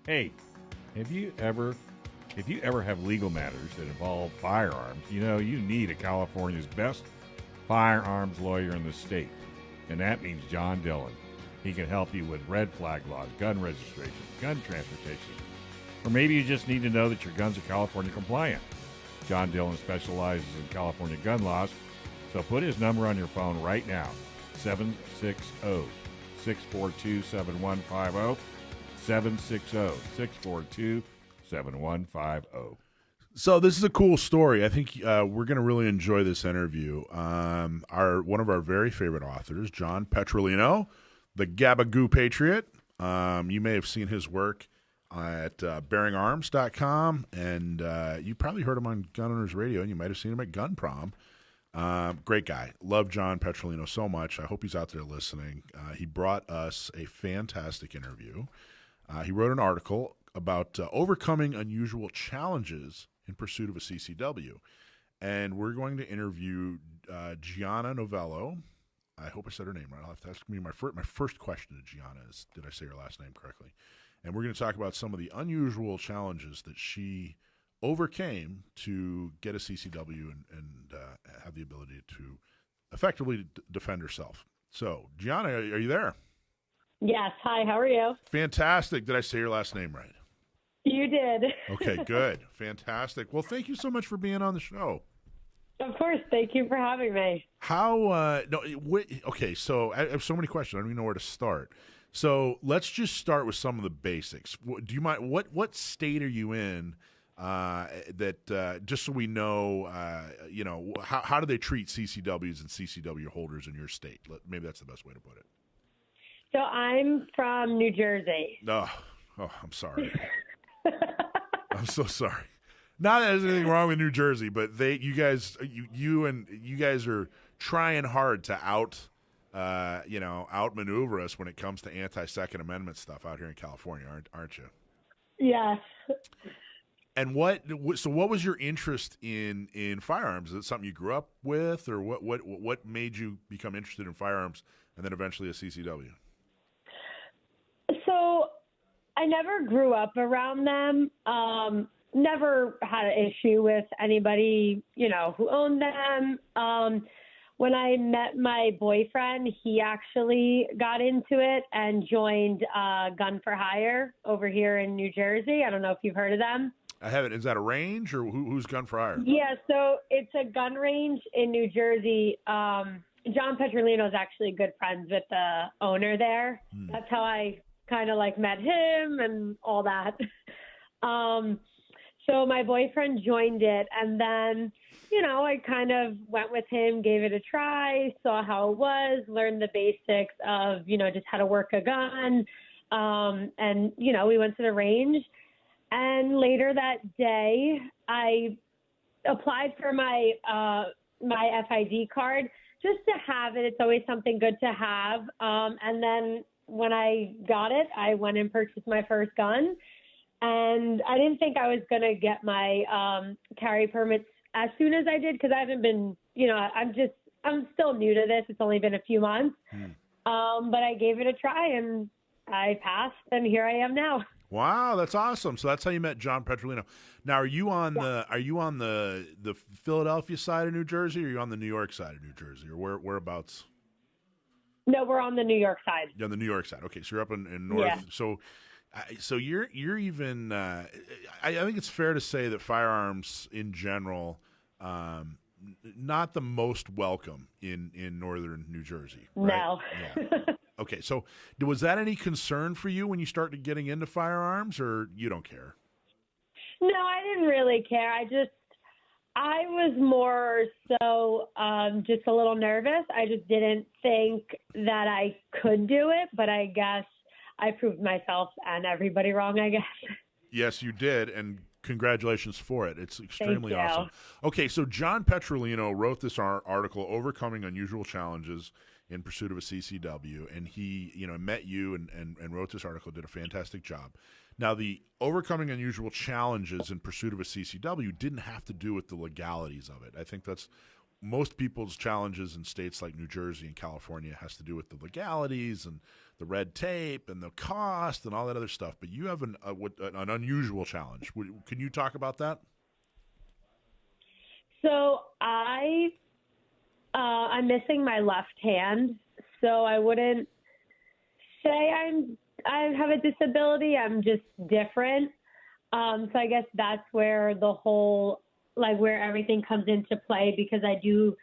Hey, have you ever if you ever have legal matters that involve firearms, you need a California's best firearms lawyer in the state. And that means John Dillon. He can help you with red flag laws, gun registration, gun transportation. Or maybe you just need to know that your guns are California compliant. John Dillon specializes in California gun laws, so put his number on your phone right now, 760-642-7150, 760-642-7150. So this is a cool story. I think we're going to really enjoy this interview. One of our very favorite authors, John Petrolino, the Gabagoo Patriot. You may have seen his work at bearingarms.com, and you probably heard him on Gun Owners Radio, and you might have seen him at Gun Prom. Great guy. Love John Petrolino so much. I hope he's out there listening. He brought us a fantastic interview. He wrote an article about overcoming unusual challenges in pursuit of a CCW. And we're going to interview Gianna Novello. I hope I said her name right. I'll have to ask me my first question to Gianna is, did I say her last name correctly? And we're going to talk about some of the unusual challenges that she overcame to get a CCW and have the ability to effectively defend herself. So, Gianna, are you there? Yes. Hi, how are you? Fantastic. Did I say your last name right? You did. Okay, good. Fantastic. Well, thank you so much for being on the show. Of course. Thank you for having me. Okay, so I have so many questions. I don't even know where to start. So let's just start with some of the basics. Do you mind, what state are you in just so we know, how do they treat CCWs and CCW holders in your state? Maybe that's the best way to put it. So I'm from New Jersey. Oh, I'm sorry. I'm so sorry. Not that there's anything wrong with New Jersey, but you guys are trying hard to outmaneuver us when it comes to anti-Second Amendment stuff out here in California, aren't you? Yes. And what was your interest in firearms? Is it something you grew up with, or what made you become interested in firearms and then eventually a CCW? So I never grew up around them. Never had an issue with anybody, who owned them. When I met my boyfriend, he actually got into it and joined Gun for Hire over here in New Jersey. I don't know if you've heard of them. I haven't. Is that a range, or who's Gun for Hire? Yeah, so it's a gun range in New Jersey. John Petrolino is actually good friends with the owner there. That's how I kind of met him and all that. So my boyfriend joined it, and then, I kind of went with him, gave it a try, saw how it was, learned the basics of, just how to work a gun. And, we went to the range. And later that day, I applied for my FID card just to have it. It's always something good to have. And then when I got it, I went and purchased my first gun. And I didn't think I was going to get my carry permits as soon as I did, because I haven't been, I'm still new to this. It's only been a few months. But I gave it a try and I passed, and here I am now. Wow, that's awesome. So that's how you met John Petrolino. Now, are you on the Philadelphia side of New Jersey, or are you on the New York side of New Jersey, or whereabouts? No, we're on the New York side. You're on the New York side. Okay, so you're up in north. Yeah. So you're even. I think it's fair to say that firearms in general, not the most welcome in northern New Jersey. Right? No. Yeah. Okay, so was that any concern for you when you started getting into firearms, or you don't care? No, I didn't really care. I was more so just a little nervous. I just didn't think that I could do it, but I guess I proved myself and everybody wrong, I guess. Yes, you did, and congratulations for it. It's extremely Thank you. awesome. Okay, so John Petrolino wrote this article, Overcoming Unusual Challenges in Pursuit of a CCW, and he met you and wrote this article, did a fantastic job. Now, the overcoming unusual challenges in pursuit of a CCW didn't have to do with the legalities of it. I think that's most people's challenges in states like New Jersey and California has to do with the legalities and the red tape and the cost and all that other stuff. But you have an unusual challenge. Can you talk about that? So I'm missing my left hand, so I wouldn't say I have a disability. I'm just different. So I guess that's where the whole, like, where everything comes into play, because I do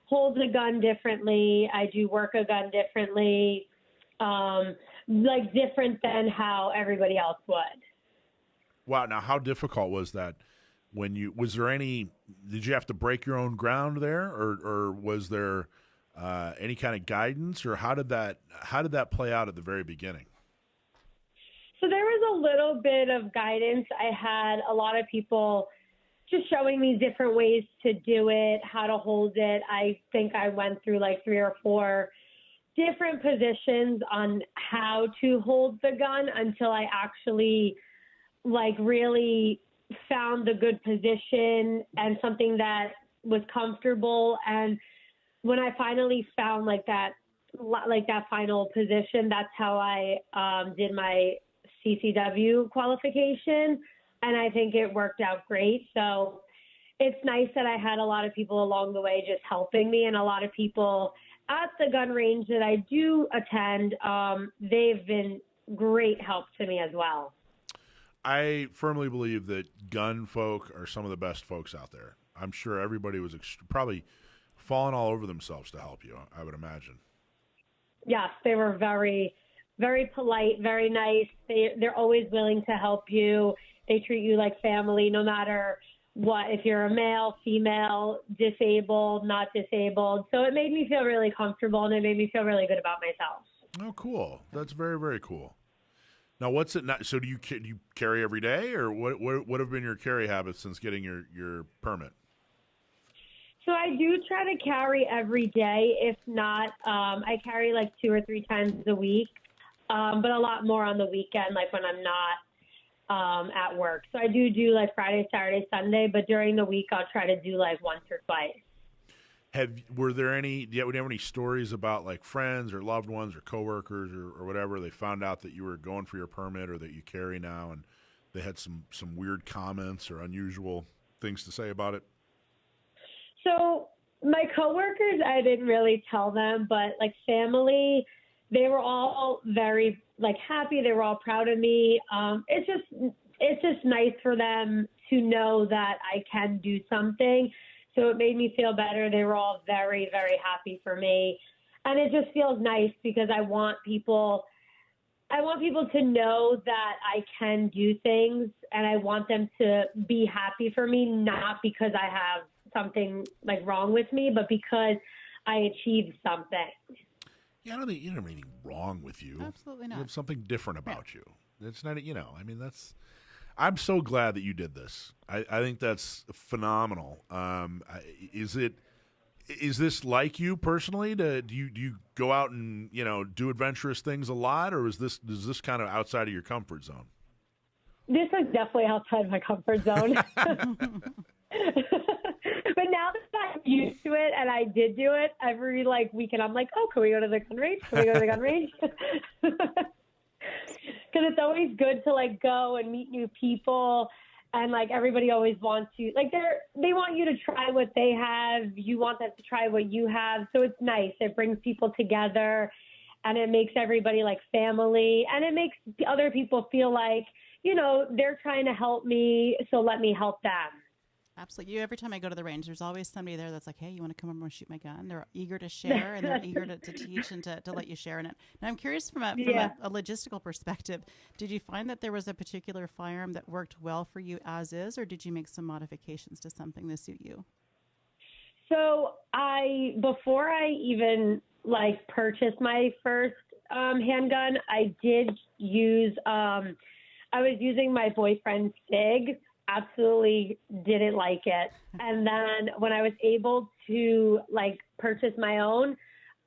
hold a gun differently. I do work a gun differently, like different than how everybody else would. Wow. Now, how difficult was that? Did you have to break your own ground there, or was there any kind of guidance, or how did that play out at the very beginning? So there was a little bit of guidance. I had a lot of people just showing me different ways to do it, how to hold it. I think I went through like 3 or 4 different positions on how to hold the gun until I actually like really found the good position and something that was comfortable. And when I finally found like that final position, that's how I did my CCW qualification. And I think it worked out great. So it's nice that I had a lot of people along the way just helping me, and a lot of people at the gun range that I do attend, they've been great help to me as well. I firmly believe that gun folk are some of the best folks out there. I'm sure everybody was probably falling all over themselves to help you, I would imagine. Yes, they were very, very polite, very nice. They're always willing to help you. They treat you like family, no matter what, if you're a male, female, disabled, not disabled. So it made me feel really comfortable, and it made me feel really good about myself. Oh, cool. That's very, very cool. Now, what's it not? So do you carry every day, or what have been your carry habits since getting your permit? So I do try to carry every day. If not, I carry like 2 or 3 times a week, but a lot more on the weekend, like when I'm not at work. So I do like Friday, Saturday, Sunday, but during the week I'll try to do like once or twice. Do you have any stories about like friends or loved ones or coworkers or whatever, they found out that you were going for your permit or that you carry now, and they had some weird comments or unusual things to say about it? So my coworkers, I didn't really tell them, but like family, they were all very like happy. They were all proud of me. It's just nice for them to know that I can do something. So it made me feel better. They were all very, very happy for me. And it just feels nice because I want people to know that I can do things, and I want them to be happy for me, not because I have something like wrong with me, but because I achieved something. Yeah, I don't think you don't have anything wrong with you. Absolutely not. You have something different about you. It's not, I'm so glad that you did this. I think that's phenomenal. Is this like you personally? Do you go out and do adventurous things a lot, or is this kind of outside of your comfort zone? This is definitely outside my comfort zone. But now that I'm used to it, and I did do it every weekend, I'm like, oh, can we go to the gun range? Can we go to the gun range? Because it's always good to go and meet new people, and everybody always wants you. They want you to try what they have. You want them to try what you have. So it's nice. It brings people together, and it makes everybody like family, and it makes other people feel like they're trying to help me, so let me help them. Absolutely. Every time I go to the range, there's always somebody there that's like, hey, you want to come over and shoot my gun? They're eager to share, and they're eager to teach and to let you share in it. Now, I'm curious from a logistical perspective, did you find that there was a particular firearm that worked well for you as is, or did you make some modifications to something to suit you? So before I even purchased my first handgun, I did use, I was using my boyfriend's SIG. Absolutely didn't like it. And then when I was able to purchase my own,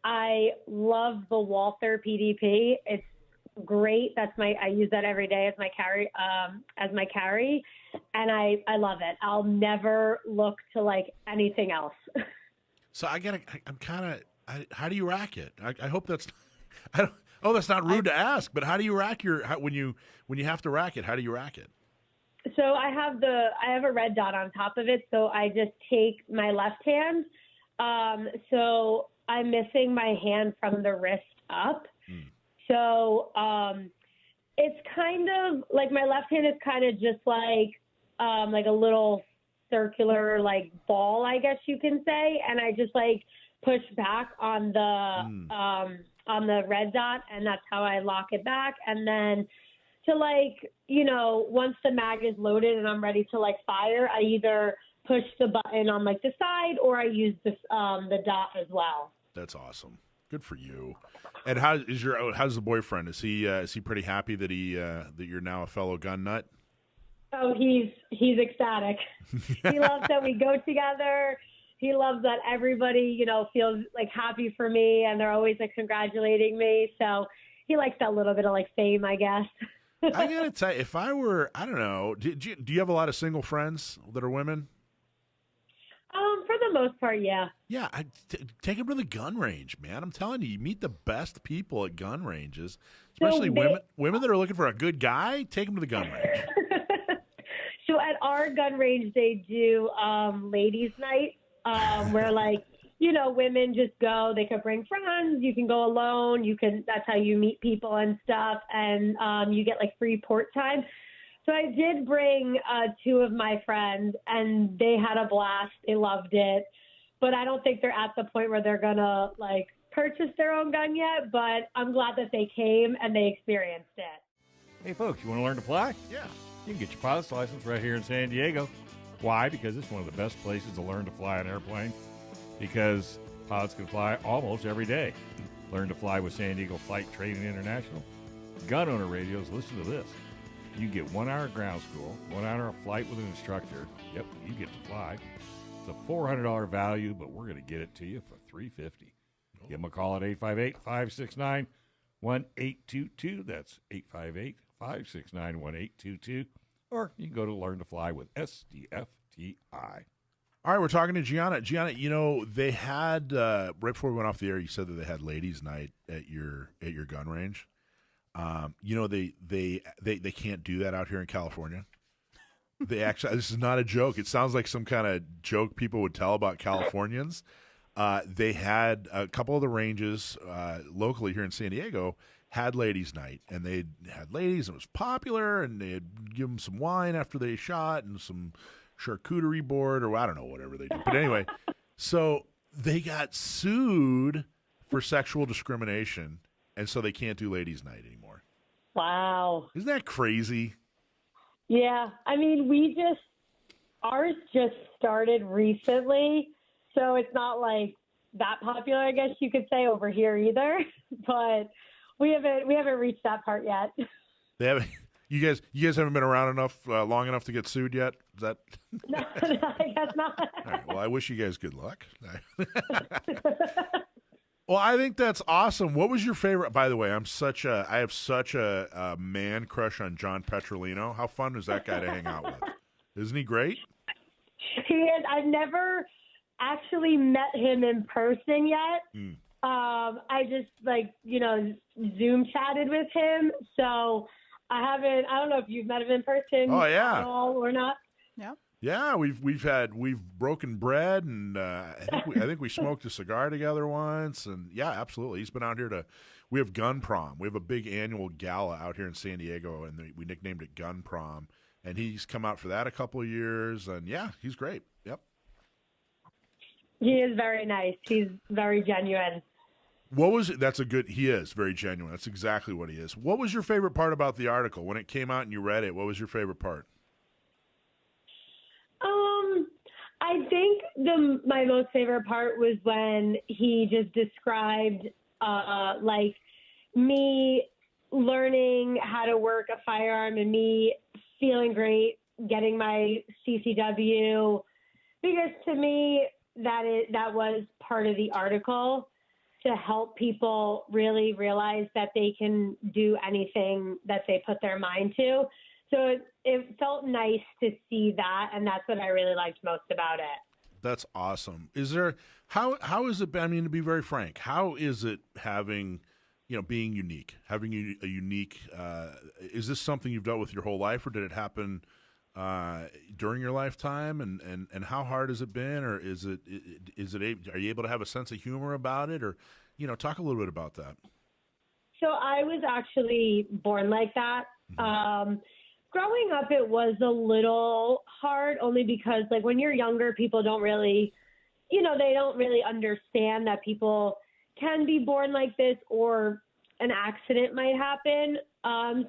I love the Walther PDP. It's great. I use that every day as my carry, and I love it. I'll never look to anything else. So I'm kind of. How do you rack it? I hope that's. I don't. Oh, that's not rude to ask. But how do you rack when you have to rack it? How do you rack it? So I have a red dot on top of it. So I just take my left hand. So I'm missing my hand from the wrist up. So it's kind of like my left hand is kind of just like a little circular like ball, I guess you can say, and I just like push back on the red dot, and that's how I lock it back. And then to once the mag is loaded and I'm ready to like fire, I either push the button on like the side or I use the dot as well. That's awesome. Good for you. And how's the boyfriend? Is he pretty happy that that you're now a fellow gun nut? Oh, he's ecstatic. He loves that we go together. He loves that everybody, feels like happy for me, and they're always like congratulating me. So he likes that little bit of like fame, I guess. I gotta tell you, if I were, I don't know, do you have a lot of single friends that are women? For the most part, yeah. Yeah, take them to the gun range, man. I'm telling you meet the best people at gun ranges, especially women that are looking for a good guy. Take them to the gun range. So at our gun range, they do ladies' night, where women just go. They could bring friends. You can go alone. That's how you meet people and stuff, and you get like free port time. So I did bring two of my friends, and they had a blast. They loved it. But I don't think they're at the point where they're going to, purchase their own gun yet. But I'm glad that they came and they experienced it. Hey, folks, you want to learn to fly? Yeah. You can get your pilot's license right here in San Diego. Why? Because it's one of the best places to learn to fly an airplane. Because pilots can fly almost every day. Learn to fly with San Diego Flight Training International. Gun owner radios, listen to this. You get 1 hour ground school, 1 hour of flight with an instructor. Yep, you get to fly. It's a $400 value, but we're going to get it to you for $350. Give them a call at 858-569-1822. That's 858-569-1822. Or you can go to Learn to Fly with SDFTI. All right, we're talking to Gianna. Gianna, they had right before we went off the air, you said that they had ladies' night at your gun range. They can't do that out here in California. They actually, this is not a joke. It sounds like some kind of joke people would tell about Californians. They had a couple of the ranges locally here in San Diego had ladies' night, and they had ladies, and it was popular, and they'd give them some wine after they shot and some charcuterie board, or I don't know, whatever they do. But anyway, so they got sued for sexual discrimination, and so they can't do ladies' night anymore. Wow. Isn't that crazy? Yeah. I mean, ours just started recently, so it's not like that popular, I guess you could say, over here either. But we haven't reached that part yet. They haven't. You guys haven't been around long enough to get sued yet? Is that? No, I guess not. All right. Well, I wish you guys good luck. Well, I think that's awesome. What was your favorite? By the way, I have such a man crush on John Petrolino. How fun is that guy to hang out with? Isn't he great? He is. I've never actually met him in person yet. I just Zoom chatted with him. So I don't know if you've met him in person. Oh yeah. At all or not. Yeah. Yeah, we've broken bread, and I think we smoked a cigar together once, and yeah, absolutely. He's been out here we have Gun Prom. We have a big annual gala out here in San Diego, and we nicknamed it Gun Prom, and he's come out for that a couple of years, and yeah, he's great. Yep. He is very nice. He's very genuine. He is very genuine. That's exactly what he is. What was your favorite part about the article? When it came out and you read it, what was your favorite part? I think my most favorite part was when he just described me learning how to work a firearm and me feeling great getting my CCW, because to me that was part of the article, to help people really realize that they can do anything that they put their mind to. So it felt nice to see that, and that's what I really liked most about it. That's awesome. Is there how is it? I mean, to be very frank, how is it having, being unique, having a unique? Is this something you've dealt with your whole life, or did it happen during your lifetime? And how hard has it been, or are you able to have a sense of humor about it, or talk a little bit about that? So I was actually born like that. Mm-hmm. Growing up, it was a little hard only because, like, when you're younger, people don't really, they don't really understand that people can be born like this or an accident might happen.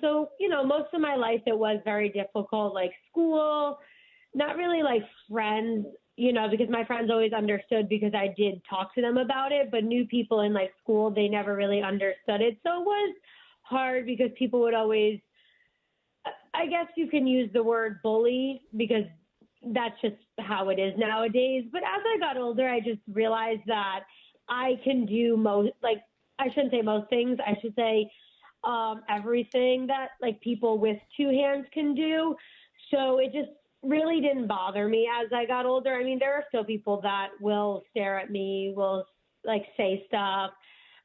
So, most of my life, it was very difficult, like school, not really like friends, because my friends always understood because I did talk to them about it, but new people in like school, they never really understood it. So it was hard because people would always, I guess you can use the word bully because that's just how it is nowadays. But as I got older, I just realized that I can do I shouldn't say most things. I should say everything that like people with two hands can do. So it just really didn't bother me as I got older. I mean, there are still people that will stare at me, will like say stuff,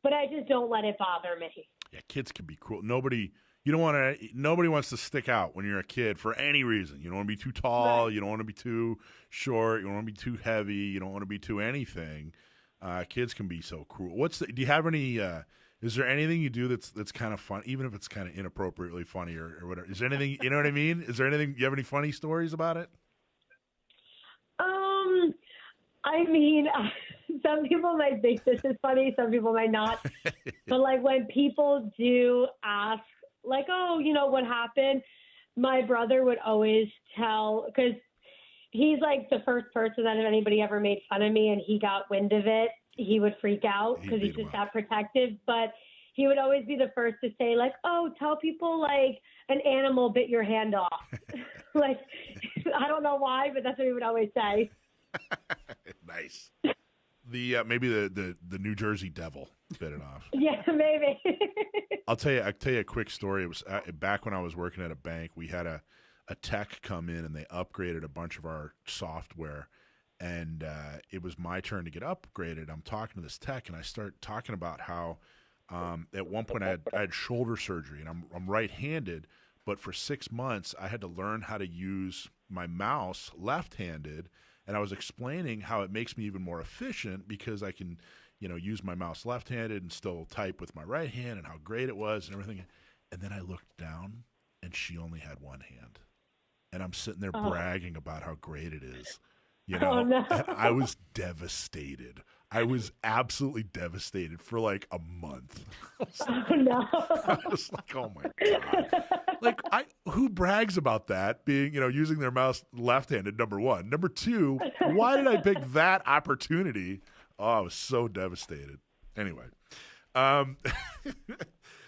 but I just don't let it bother me. Yeah, kids can be cruel. Nobody wants to stick out when you're a kid for any reason. You don't want to be too tall. Right. You don't want to be too short. You don't want to be too heavy. You don't want to be too anything. Kids can be so cruel. Do you have any? Is there anything you do that's kind of fun, even if it's kind of inappropriately funny or whatever? Is there anything, you know what I mean? Is there anything, do you have any funny stories about it? I mean, some people might think this is funny, some people might not. But like when people do ask, like, oh, what happened? My brother would always tell, because he's like the first person that if anybody ever made fun of me and he got wind of it, he would freak out because he's just that protective. But he would always be the first to say, like, oh, tell people like an animal bit your hand off. Like, I don't know why, but that's what he would always say. Nice. Maybe the New Jersey Devil bit it off. Yeah, maybe. I'll tell you a quick story. It was back when I was working at a bank. We had a tech come in and they upgraded a bunch of our software. And it was my turn to get upgraded. I'm talking to this tech, and I start talking about how at one point I had shoulder surgery, and I'm right-handed, but for 6 months I had to learn how to use my mouse left-handed, and I was explaining how it makes me even more efficient because I can, use my mouse left-handed and still type with my right hand, and how great it was and everything. And then I looked down, and she only had one hand, and I'm sitting there bragging about how great it is. Oh, no. And I was devastated. I was absolutely devastated for like a month. No. I was like, oh my God. Like, who brags about that being, using their mouse left-handed, number one. Number two, why did I pick that opportunity? Oh, I was so devastated. Anyway.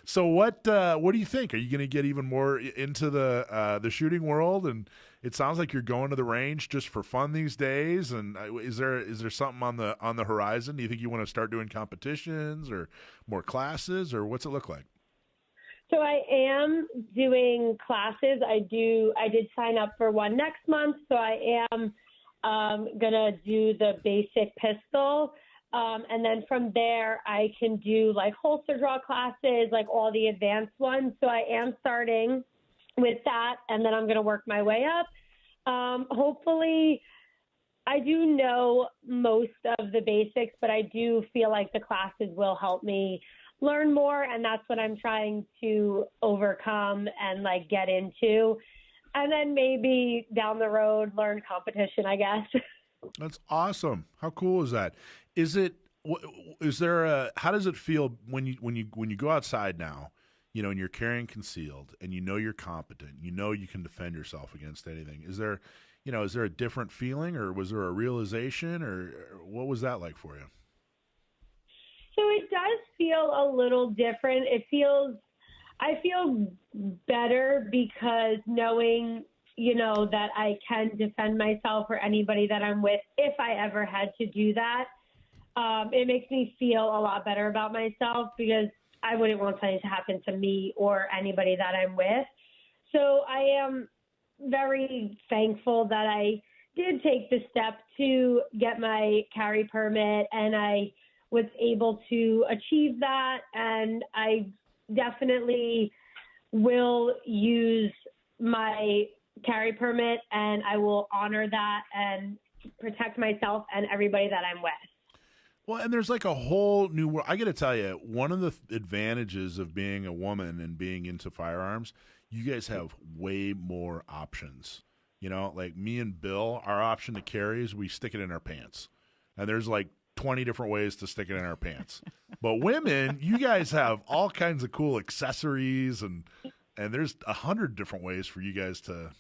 So what do you think? Are you going to get even more into the shooting world? And it sounds like you're going to the range just for fun these days. And is there something on the horizon? Do you think you want to start doing competitions or more classes, or what's it look like? So I am doing classes. I did sign up for one next month. So I am gonna do the basic pistol. And then from there, I can do like holster draw classes, like all the advanced ones. So I am starting with that, and then I'm going to work my way up. Hopefully, I do know most of the basics, but I do feel like the classes will help me learn more, and that's what I'm trying to overcome and like get into. And then maybe down the road, learn competition, I guess. That's awesome. How cool is that? How does it feel when you go outside now, and you're carrying concealed and you're competent, you can defend yourself against anything? Is there a different feeling, or was there a realization, or what was that like for you? So it does feel a little different. I feel better because knowing, that I can defend myself or anybody that I'm with if I ever had to do that. It makes me feel a lot better about myself because I wouldn't want something to happen to me or anybody that I'm with. So I am very thankful that I did take the step to get my carry permit, and I was able to achieve that. And I definitely will use my carry permit, and I will honor that and protect myself and everybody that I'm with. Well, and there's like a whole new world. I got to tell you, one of the advantages of being a woman and being into firearms, you guys have way more options. You know, like me and Bill, our option to carry is we stick it in our pants. And there's like 20 different ways to stick it in our pants. But women, you guys have all kinds of cool accessories, and there's 100 different ways for you guys to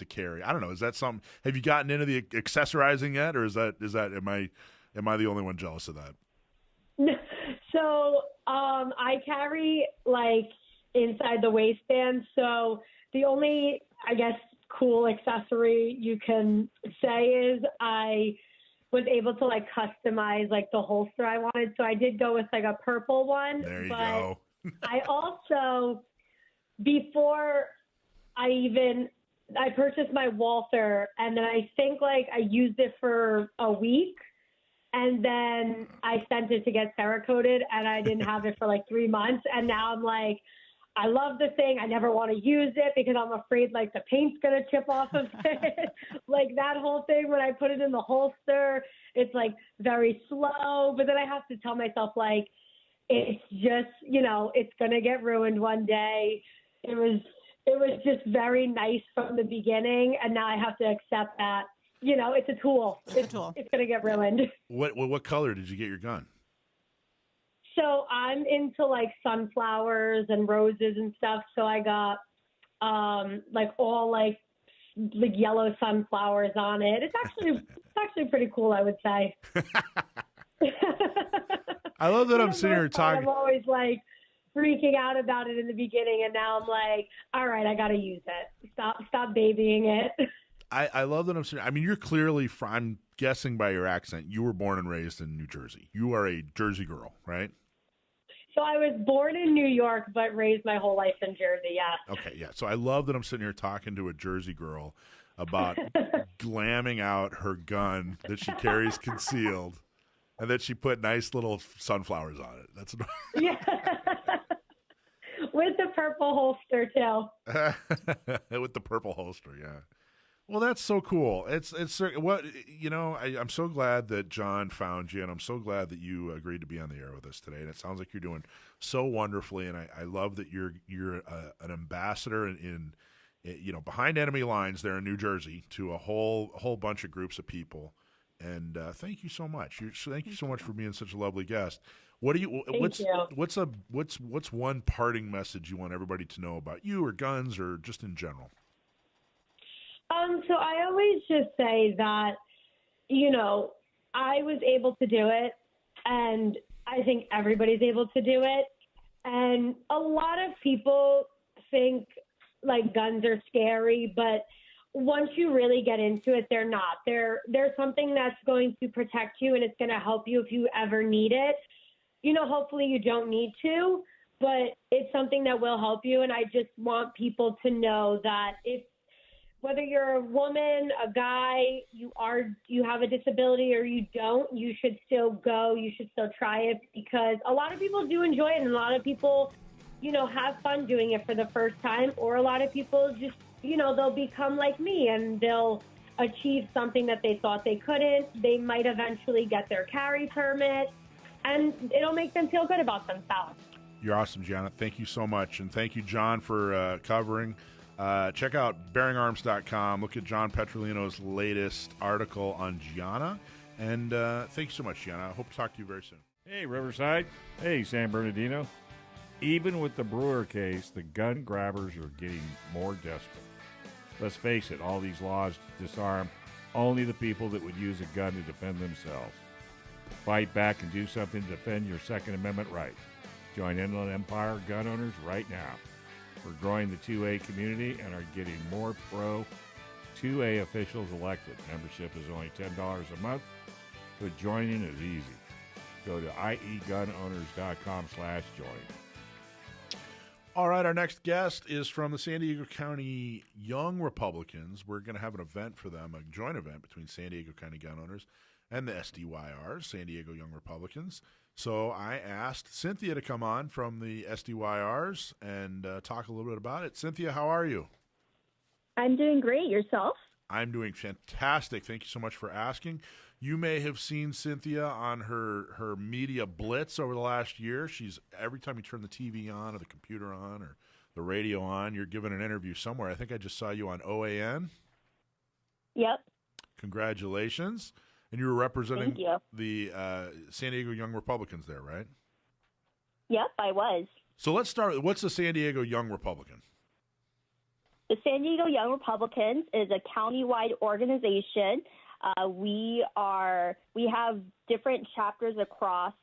carry. I don't know. Is that something? Have you gotten into the accessorizing yet, or is that am I the only one jealous of that? So I carry like inside the waistband. So the only, I guess, cool accessory you can say is I was able to like customize like the holster I wanted. So I did go with like a purple one. There you but go. I also, before I purchased my Walther, and then I think like I used it for a week, and then I sent it to get Cerakoted, and I didn't have it for like 3 months. And now I'm like, I love the thing. I never want to use it because I'm afraid like the paint's going to chip off of it. Like that whole thing, when I put it in the holster, it's like very slow. But then I have to tell myself like, it's just, you know, it's going to get ruined one day. It was just very nice from the beginning. And now I have to accept that, you know, it's a tool. It's a tool. It's going to get ruined. What color did you get your gun? So I'm into like sunflowers and roses and stuff. So I got like all like yellow sunflowers on it. It's actually pretty cool, I would say. I love that I'm sitting here talking. I'm always like freaking out about it in the beginning, and now I'm like, all right, I got to use it. Stop babying it. I love that I'm sitting. I mean, you're clearly I'm guessing by your accent, you were born and raised in New Jersey. You are a Jersey girl, right? So I was born in New York, but raised my whole life in Jersey, yes. Okay, yeah. So I love that I'm sitting here talking to a Jersey girl about glamming out her gun that she carries concealed, and that she put nice little sunflowers on it. That's yeah. With the purple holster too. With the purple holster, yeah. Well, that's so cool. It's what, you know, I'm so glad that John found you, and I'm so glad that you agreed to be on the air with us today. And it sounds like you're doing so wonderfully, and I love that you're an ambassador in you know, behind enemy lines there in New Jersey to a whole bunch of groups of people. And thank you so much. Thank you so much for being such a lovely guest. What's one parting message you want everybody to know about you or guns or just in general? So I always just say that, you know, I was able to do it, and I think everybody's able to do it. And a lot of people think like guns are scary, but once you really get into it, they're not. They're something that's going to protect you, and it's going to help you if you ever need it. You know, hopefully you don't need to, but it's something that will help you. And I just want people to know that whether you're a woman, a guy, you have a disability or you don't, you should still go. You should still try it, because a lot of people do enjoy it, and a lot of people, you know, have fun doing it for the first time. Or a lot of people just, you know, they'll become like me and they'll achieve something that they thought they couldn't. They might eventually get their carry permit, and it'll make them feel good about themselves. You're awesome, Gianna. Thank you so much. And thank you, John, for covering. Check out bearingarms.com. Look at John Petrolino's latest article on Gianna. And thank you so much, Gianna. I hope to talk to you very soon. Hey, Riverside. Hey, San Bernardino. Even with the Brewer case, the gun grabbers are getting more desperate. Let's face it, all these laws disarm only the people that would use a gun to defend themselves. Fight back and do something to defend your Second Amendment right. Join Inland Empire gun owners right now. We're growing the 2A community and are getting more pro 2A officials elected. Membership is only $10 a month, but joining is easy. Go to iegunowners.com/join. All right, our next guest is from the San Diego County Young Republicans. We're going to have an event for them, a joint event between San Diego County gun owners and the SDYRs, San Diego Young Republicans. So I asked Cynthia to come on from the SDYRs and talk a little bit about it. Cynthia, how are you? I'm doing great. Yourself? I'm doing fantastic. Thank you so much for asking. You may have seen Cynthia on her media blitz over the last year. She's every time you turn the TV on or the computer on or the radio on, you're giving an interview somewhere. I think I just saw you on OAN. Yep. Congratulations. And you were representing Thank you. the San Diego Young Republicans there, right? Yep, I was. So let's start with, what's the San Diego Young Republican? The San Diego Young Republicans is a county-wide organization. We have different chapters across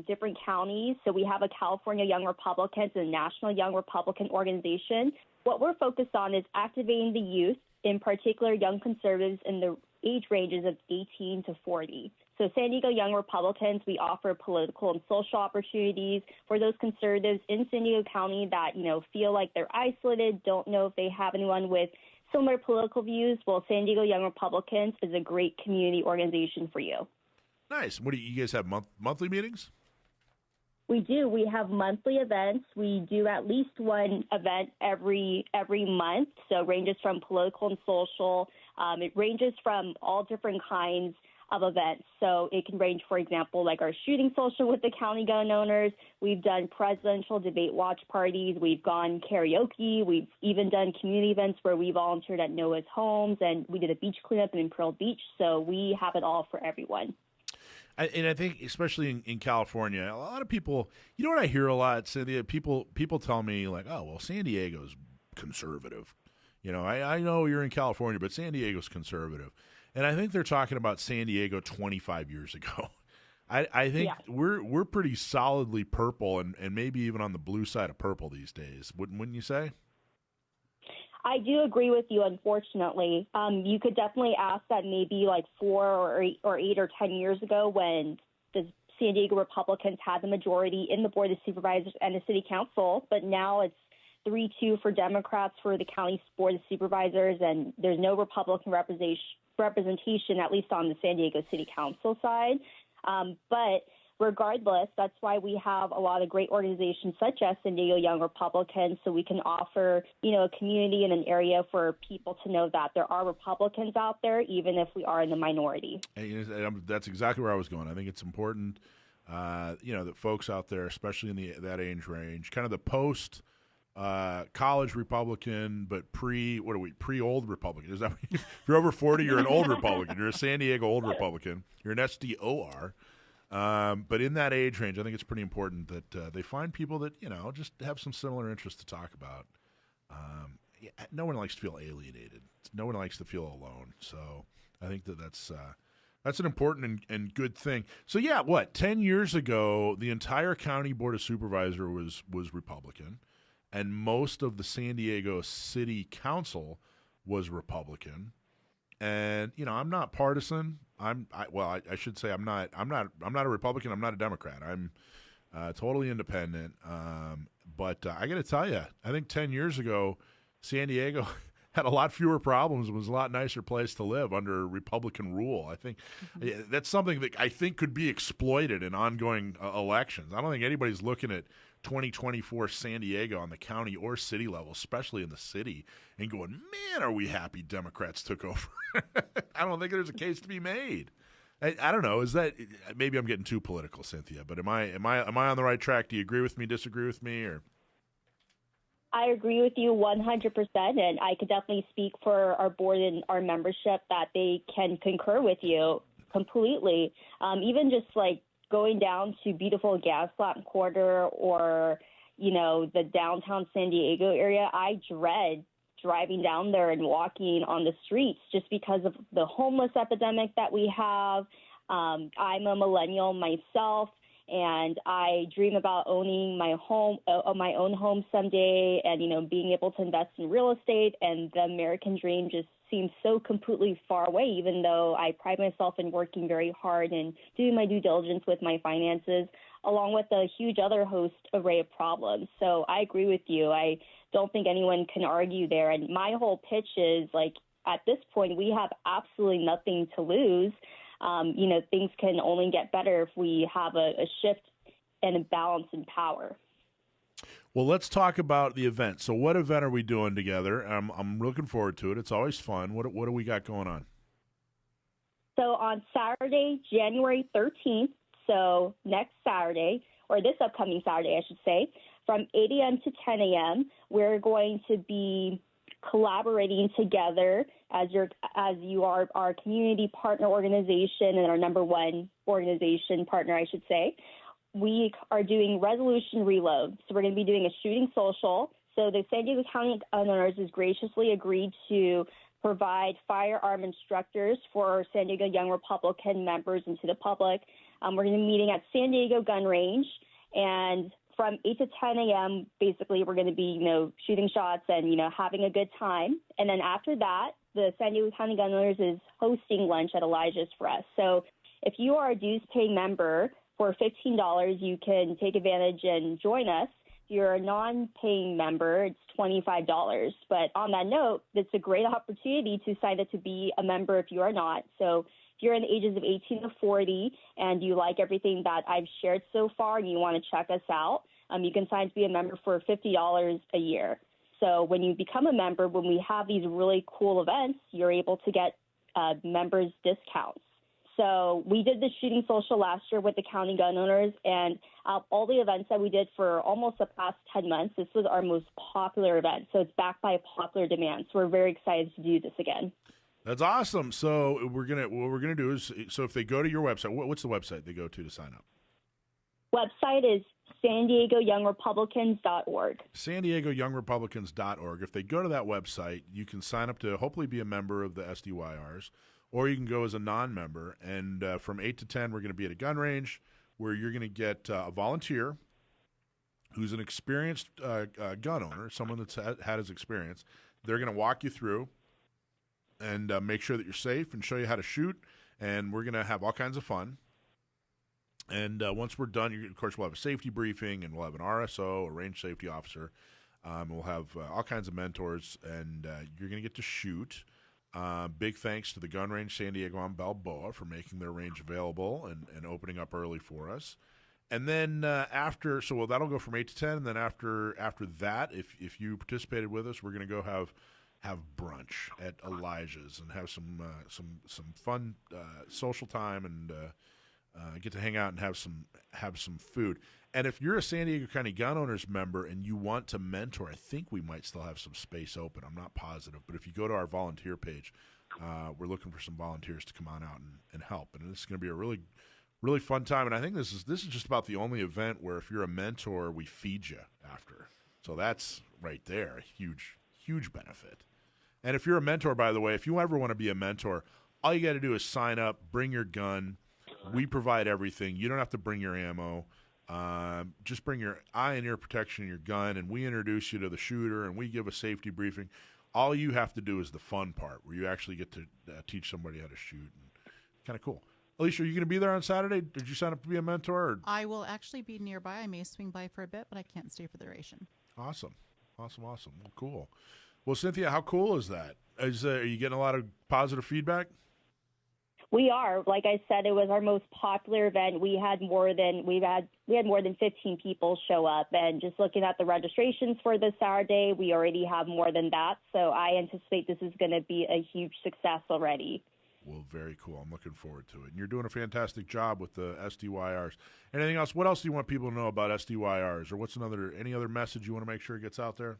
different counties. So we have a California Young Republicans and a National Young Republican organization. What we're focused on is activating the youth, in particular young conservatives in the age ranges of 18 to 40. So San Diego Young Republicans, we offer political and social opportunities for those conservatives in San Diego County that, feel like they're isolated, don't know if they have anyone with similar political views. Well, San Diego Young Republicans is a great community organization for you. Nice. What do you guys have, monthly meetings? We do. We have monthly events. We do at least one event every month. So it ranges from political and social. It ranges from all different kinds of events. So it can range, for example, like our shooting social with the county gun owners. We've done presidential debate watch parties. We've gone karaoke. We've even done community events where we volunteered at Noah's Homes, and we did a beach cleanup in Pearl Beach. So we have it all for everyone. And I think, especially in California, a lot of people, you know what I hear a lot, Cynthia? People tell me, like, oh, well, San Diego's conservative. I know you're in California, but San Diego's conservative. And I think they're talking about San Diego 25 years ago. I think we're pretty solidly purple and maybe even on the blue side of purple these days. Wouldn't you say? I do agree with you, unfortunately. You could definitely ask that maybe like 4 or 8 or 10 years ago when the San Diego Republicans had the majority in the Board of Supervisors and the City Council, but now it's 3-2 for Democrats for the county Board of Supervisors, and there's no Republican representation, at least on the San Diego City Council side. But regardless, that's why we have a lot of great organizations such as San Diego Young Republicans, so we can offer, a community and an area for people to know that there are Republicans out there, even if we are in the minority. That's exactly where I was going. I think it's important, that folks out there, especially in that age range, kind of the post college Republican, but pre-old Republican. Is that if you're over 40, you're an old Republican. You're a San Diego old Republican. You're an SDOR. But in that age range, I think it's pretty important that they find people that, just have some similar interests to talk about. No one likes to feel alienated. No one likes to feel alone. So I think that's an important and good thing. So, 10 years ago, the entire county board of supervisor was Republican, and most of the San Diego City Council was Republican. And I'm not partisan. I should say I'm not a Republican. I'm not a Democrat. I'm totally independent. But I got to tell you, I think 10 years ago, San Diego had a lot fewer problems. It was a lot nicer place to live under Republican rule. I think that's something that I think could be exploited in ongoing elections. I don't think anybody's looking at 2024 San Diego on the county or city level, especially in the city, and going, man, are we happy Democrats took over? I don't think there's a case to be made. I don't know. Is that maybe I'm getting too political, Cynthia? But am I on the right track? Do you agree with me? Disagree with me? Or I agree with you 100%, and I could definitely speak for our board and our membership that they can concur with you completely. Even just like going down to beautiful Gaslamp Quarter or, the downtown San Diego area, I dread driving down there and walking on the streets just because of the homeless epidemic that we have. I'm a millennial myself, and I dream about owning my own home someday and, being able to invest in real estate. And the American dream just seems so completely far away, even though I pride myself in working very hard and doing my due diligence with my finances. along with a huge other host array of problems. So I agree with you. I don't think anyone can argue there. And my whole pitch is, like, at this point, we have absolutely nothing to lose. Things can only get better if we have a shift and a balance in power. Well, let's talk about the event. So what event are we doing together? I'm looking forward to it. It's always fun. What do we got going on? So on Saturday, January 13th, so next Saturday, or this upcoming Saturday, I should say, from 8 a.m. to 10 a.m., we're going to be collaborating together as you are our community partner organization and our number one organization partner, I should say. We are doing resolution reload. So we're going to be doing a shooting social. So the San Diego County Gun Owners has graciously agreed to provide firearm instructors for San Diego Young Republican members and to the public. We're going to be meeting at San Diego Gun Range, and from 8 to 10 a.m., basically, we're going to be, shooting shots and, having a good time. And then after that, the San Diego County Gun Owners is hosting lunch at Elijah's for us. So if you are a dues-paying member, for $15, you can take advantage and join us. If you're a non-paying member, it's $25. But on that note, it's a great opportunity to sign up to be a member if you are not. So if you're in the ages of 18 to 40 and you like everything that I've shared so far and you want to check us out, you can sign to be a member for $50 a year. So when you become a member, when we have these really cool events, you're able to get members' discounts. So we did the shooting social last year with the county gun owners, and all the events that we did for almost the past 10 months, this was our most popular event. So it's backed by a popular demand. So we're very excited to do this again. That's awesome. So what we're gonna do is, so if they go to your website, what's the website they go to sign up? Website is SanDiegoYoungRepublicans.org. SanDiegoYoungRepublicans.org. If they go to that website, you can sign up to hopefully be a member of the SDYRs. Or you can go as a non-member, and from 8 to 10, we're going to be at a gun range where you're going to get a volunteer who's an experienced gun owner, someone that's had his experience. They're going to walk you through and make sure that you're safe and show you how to shoot, and we're going to have all kinds of fun. And once we're done, of course, we'll have a safety briefing, and we'll have an RSO, a range safety officer. We'll have all kinds of mentors, and you're going to get to shoot. Big thanks to the gun range San Diego on Balboa for making their range available and opening up early for us. And then that'll go from 8 to 10. And then after that, if you participated with us, we're going to go have brunch at Elijah's and have some fun social time and get to hang out and have some food. And if you're a San Diego County Gun Owners member and you want to mentor, I think we might still have some space open. I'm not positive. But if you go to our volunteer page, we're looking for some volunteers to come on out and help. And this is going to be a really, really fun time. And I think this is just about the only event where if you're a mentor, we feed you after. So that's right there, a huge, huge benefit. And if you're a mentor, by the way, if you ever want to be a mentor, all you got to do is sign up, bring your gun. We provide everything. You don't have to bring your ammo. Just bring your eye and ear protection and your gun, and we introduce you to the shooter, and we give a safety briefing. All you have to do is the fun part, where you actually get to teach somebody how to shoot. Kind of cool. Alicia, are you going to be there on Saturday? Did you sign up to be a mentor? Or? I will actually be nearby. I may swing by for a bit, but I can't stay for the duration. Awesome. Well, cool. Well, Cynthia, how cool is that? Are you getting a lot of positive feedback? We are. Like I said, it was our most popular event. We had more than 15 people show up, and just looking at the registrations for this Saturday, we already have more than that. So I anticipate this is going to be a huge success already. Well, very cool. I'm looking forward to it. And you're doing a fantastic job with the SDYRs. Anything else? What else do you want people to know about SDYRs, or any other message you want to make sure it gets out there?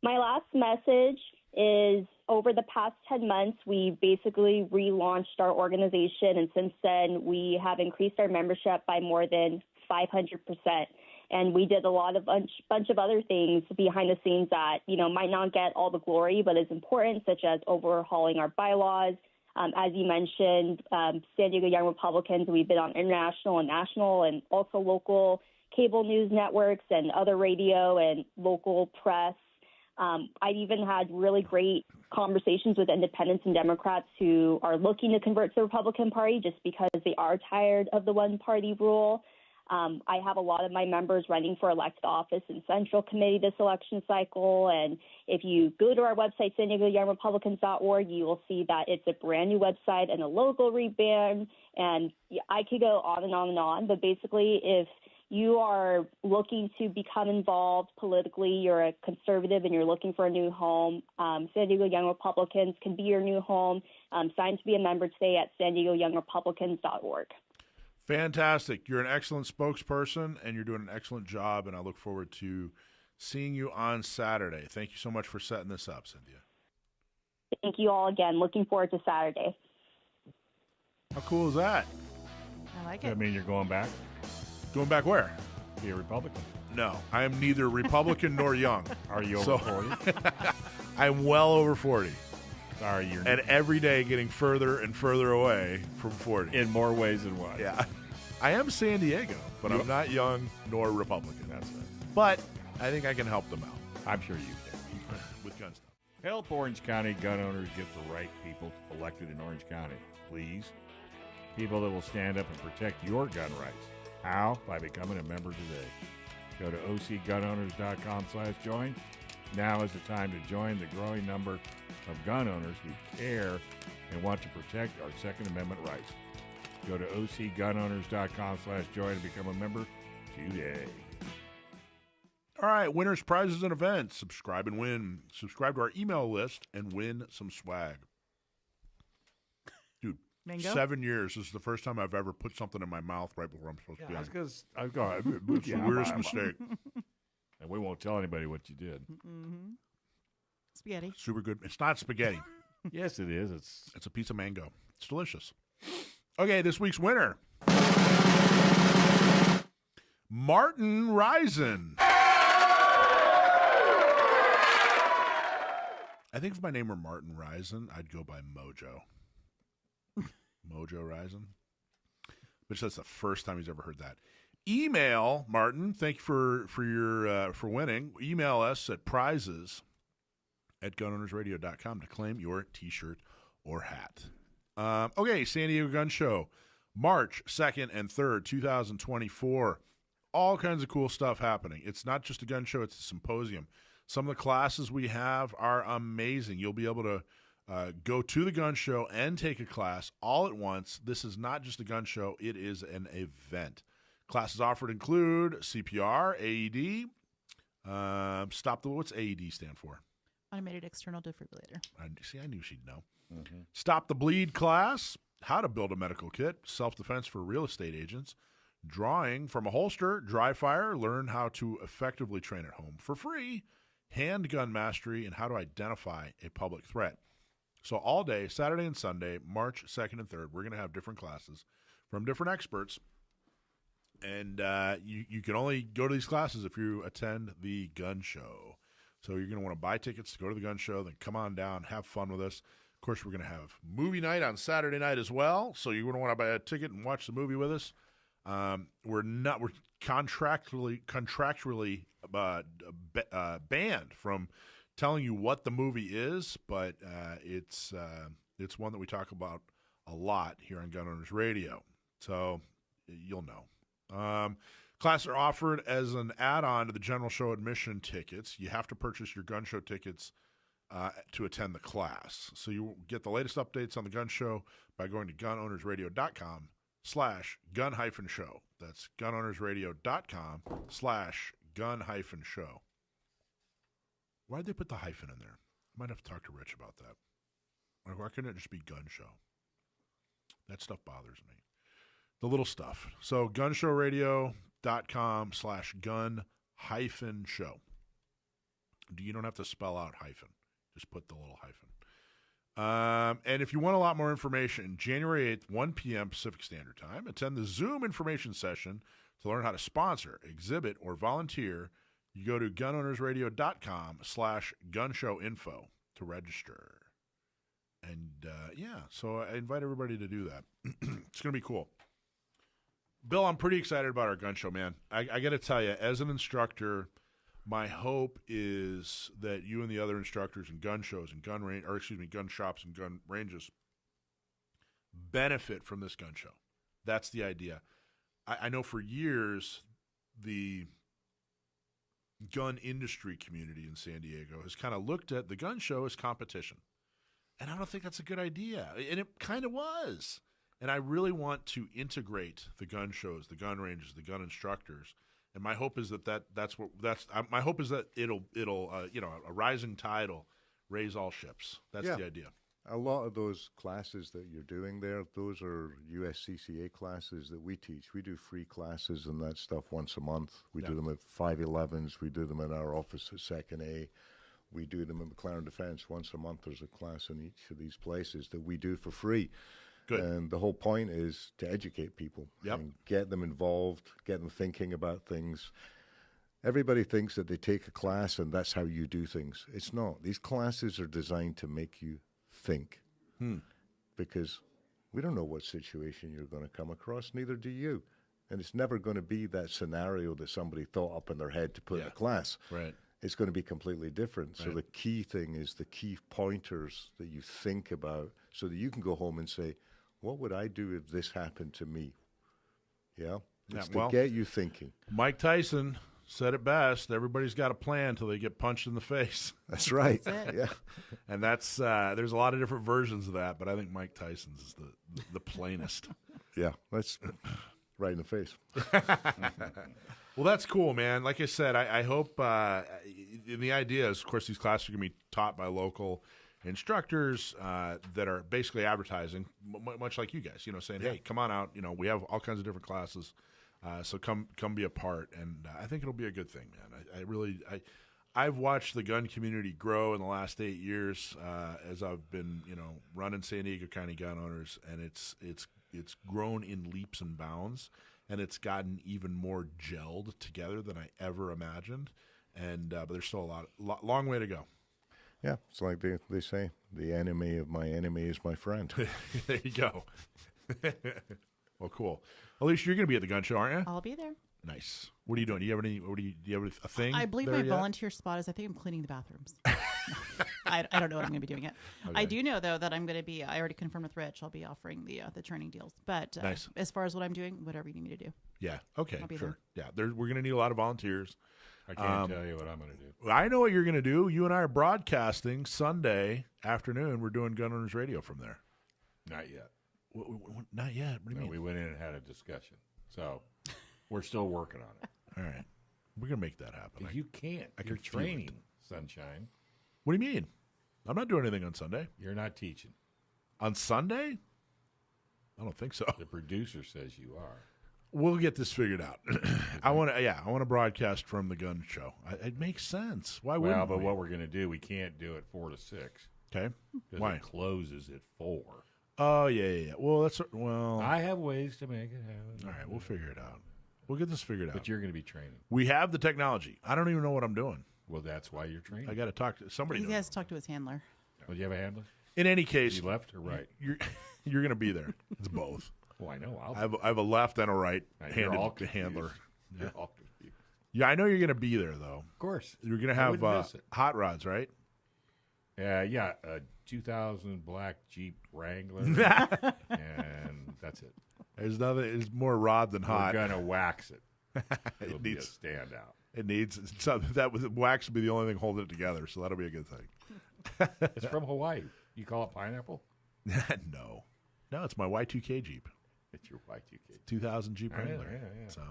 My last message is, over the past 10 months, we basically relaunched our organization, and since then we have increased our membership by more than 500%. And we did a lot of bunch of other things behind the scenes that, might not get all the glory, but is important, such as overhauling our bylaws. As you mentioned, San Diego Young Republicans, we've been on international and national and also local cable news networks and other radio and local press. I've even had really great conversations with independents and Democrats who are looking to convert to the Republican Party just because they are tired of the one-party rule. I have a lot of my members running for elected office in Central Committee this election cycle. And if you go to our website, SanDiegoYoungRepublicans.org, you will see that it's a brand new website and a logo rebrand. And I could go on and on and on. But basically, if you are looking to become involved politically, you're a conservative and you're looking for a new home, San Diego Young Republicans can be your new home. Sign to be a member today at SanDiegoYoungRepublicans.org. Fantastic. You're an excellent spokesperson, and you're doing an excellent job, and I look forward to seeing you on Saturday. Thank you so much for setting this up, Cynthia. Thank you all again. Looking forward to Saturday. How cool is that? I like Does that it. mean you're going back? Going back where? Be a Republican. No, I am neither Republican nor young. Are you over So- 40? I'm well over 40, Sorry, you're and every day getting further and further away from 40. in more ways than one. Yeah. I am San Diego, but I'm not young nor Republican. That's right. But I think I can help them out I'm sure you can. with gun stuff. Help Orange County gun owners get the right people elected in Orange County, please. People that will stand up and protect your gun rights. How? By becoming a member today. Go to ocgunowners.com/join. Now is the time to join the growing number of gun owners who care and want to protect our Second Amendment rights. Go to ocgunowners.com/join and become a member today. All right, winners, prizes, and events. Subscribe and win. Subscribe to our email list and win some swag. Dude, Mango? 7 years. This is the first time I've ever put something in my mouth right before I'm supposed to be on. Because I was going. It's the weirdest mistake. And we won't tell anybody what you did. Mm-hmm. Spaghetti. Super good. It's not spaghetti. Yes, it is. It's a piece of mango. It's delicious. Okay, this week's winner. Martin Risen. I think if my name were Martin Risen, I'd go by Mojo. Mojo Risen. Which that's the first time he's ever heard that. Email Martin. Thank you for winning. Email us at prizes@gunownersradio.com to claim your T-shirt or hat. Okay, San Diego Gun Show, March 2nd and 3rd, 2024. All kinds of cool stuff happening. It's not just a gun show; it's a symposium. Some of the classes we have are amazing. You'll be able to go to the gun show and take a class all at once. This is not just a gun show; it is an event. Classes offered include CPR, AED, what's AED stand for? Automated external defibrillator. I knew she'd know. Mm-hmm. Stop the Bleed class, how to build a medical kit, self-defense for real estate agents, drawing from a holster, dry fire, learn how to effectively train at home for free, handgun mastery, and how to identify a public threat. So all day, Saturday and Sunday, March 2nd and 3rd, we're going to have different classes from different experts. And you can only go to these classes if you attend the gun show. So you're going to want to buy tickets to go to the gun show, then come on down, have fun with us. Of course, we're going to have movie night on Saturday night as well. So you're going to want to buy a ticket and watch the movie with us. We're contractually banned from telling you what the movie is, but it's one that we talk about a lot here on Gun Owners Radio. So you'll know. Classes are offered as an add-on to the general show admission tickets. You have to purchase your gun show tickets to attend the class. So you get the latest updates on the gun show by going to gunownersradio.com/gun-show. That's gunownersradio.com/gun-show. Why'd they put the hyphen in there? I might have to talk to Rich about that. Why couldn't it just be gun show? That stuff bothers me. The little stuff. So gunshowradio.com/gun-show. You don't have to spell out hyphen. Just put the little hyphen. And if you want a lot more information, January 8th, 1 p.m. Pacific Standard Time, attend the Zoom information session to learn how to sponsor, exhibit, or volunteer. You go to gunownersradio.com/gunshowinfo to register. And, so I invite everybody to do that. It's going to be cool. Bill, I'm pretty excited about our gun show, man. I got to tell you, as an instructor, my hope is that you and the other instructors in gun shows and gun shops and gun ranges benefit from this gun show. That's the idea. I know for years the gun industry community in San Diego has kind of looked at the gun show as competition. And I don't think that's a good idea. And it kind of was. And I really want to integrate the gun shows, the gun ranges, the gun instructors. And my hope is my hope is that it'll a rising tide will raise all ships. That's the idea. A lot of those classes that you're doing there, those are USCCA classes that we teach. We do free classes and that stuff once a month. We do them at 511s. We do them in our office at 2nd A. We do them at Mclaren Defense once a month. There's a class in each of these places that we do for free. Good. And the whole point is to educate people and get them involved, get them thinking about things. Everybody thinks that they take a class and that's how you do things. It's not. These classes are designed to make you think, because we don't know what situation you're going to come across, neither do you. And it's never going to be that scenario that somebody thought up in their head to put in a class. Right. It's going to be completely different. Right. So the key thing is the key pointers that you think about so that you can go home and say, what would I do if this happened to me? Yeah? It's to get you thinking. Mike Tyson said it best. Everybody's got a plan until they get punched in the face. That's right. That's it. Yeah. And that's there's a lot of different versions of that, but I think Mike Tyson's is the plainest. Yeah. That's right in the face. Well, that's cool, man. Like I said, I hope the idea is, of course, these classes are going to be taught by local instructors that are basically advertising, much like you guys, saying, hey, come on out. We have all kinds of different classes. So come be a part. And I think it'll be a good thing, man. I've watched the gun community grow in the last 8 years as I've been, running San Diego County Gun Owners, and it's grown in leaps and bounds, and it's gotten even more gelled together than I ever imagined. And but there's still a long way to go. Yeah, it's like they say, the enemy of my enemy is my friend. There you go. Well, cool. Alicia, you're going to be at the gun show, aren't you? I'll be there. Nice. What are you doing? Do you have a thing? I believe there my yet? volunteer spot is, I think I'm cleaning the bathrooms. I don't know what I'm going to be doing yet. Okay. I do know, though, that I'm going to be, I already confirmed with Rich, I'll be offering the training deals. But Nice. As far as what I'm doing, whatever you need me to do. Yeah. Okay. I'll be Sure. Yeah. We're going to need a lot of volunteers. I can't tell you what I'm going to do. I know what you're going to do. You and I are broadcasting Sunday afternoon. We're doing Gun Owners Radio from there. Not yet. Not yet. What do you No, mean? we went in and had a discussion. So we're still working on it. All right. We're going to make that happen. You can't. I You're can feel it. training, Sunshine. What do you mean? I'm not doing anything on Sunday. You're not teaching. On Sunday? I don't think so. The producer says you are. We'll get this figured out. I want to broadcast from the gun show. It makes sense. Why wouldn't Well, but we? what we're going to do, we can't do it 4 to 6. Okay. Because Why? it closes at 4. Oh, yeah. Well, I have ways to make it happen. all right. We'll figure it out. We'll get this figured out. But you're going to be training. We have the technology. I don't even know what I'm doing. Well, that's why you're training. I got to talk to somebody. He knows. has to talk to his handler. Well, do you have a handler? In any case, You left or right? you're going to be there. It's both. Well, I know. I have a left and a right You're all handed confused. handler. You're all confused. Yeah, I know you're going to be there though. Of course. You're going to I have wouldn't miss it. hot rods, right? Yeah, a 2000 black Jeep Wrangler, and that's it. There's nothing. It's more rod than hot. We're gonna wax it. It'll It be a needs. standout. It needs. That was wax would be the only thing holding it together. So that'll be a good thing. It's from Hawaii. You call it pineapple? No, it's my Y2K Jeep, It's your Y2K. 2000 Jeep Yeah, Wrangler. yeah. So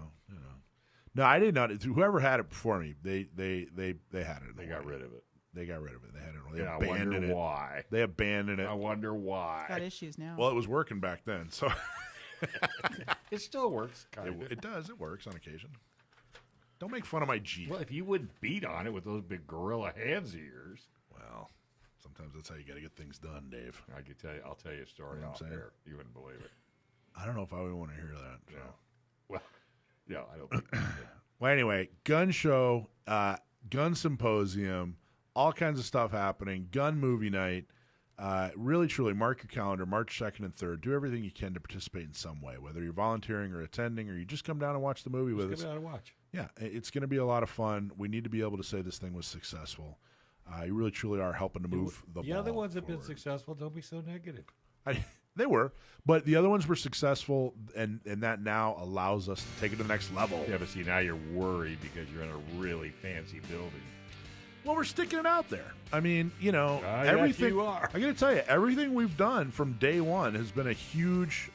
no, I did not. Whoever had it before me, they had it. They got rid of it. They got rid of it. They had it. They Yeah, I abandoned wonder it. why. They abandoned it. I wonder why. Got issues now. Well, it was working back then, so It still works, kind of. it does. It works on occasion. Don't make fun of my Jeep. Well, if you wouldn't beat on it with those big gorilla hands of yours, Well, sometimes that's how you got to get things done, Dave. I could tell you. I'll tell you a story You know what off I'm saying? air. You wouldn't believe it. I don't know if I would want to hear that. So. Yeah. Well, no, I don't think you should. Well, anyway, gun show, gun symposium, all kinds of stuff happening, gun movie night. Really, truly, mark your calendar, March 2nd and 3rd. Do everything you can to participate in some way, whether you're volunteering or attending or you just come down and watch the movie with Just us. give it out to watch. Yeah, it's going to be a lot of fun. We need to be able to say this thing was successful. You really, truly are helping to move the ball other ones have been forward. successful. Don't be so negative. They were, but the other ones were successful, and that now allows us to take it to the next level. Yeah, but see, now you're worried because you're in a really fancy building. Well, we're sticking it out there. I mean, Yes, everything. you are. I got to tell you, everything we've done from day one has been a huge,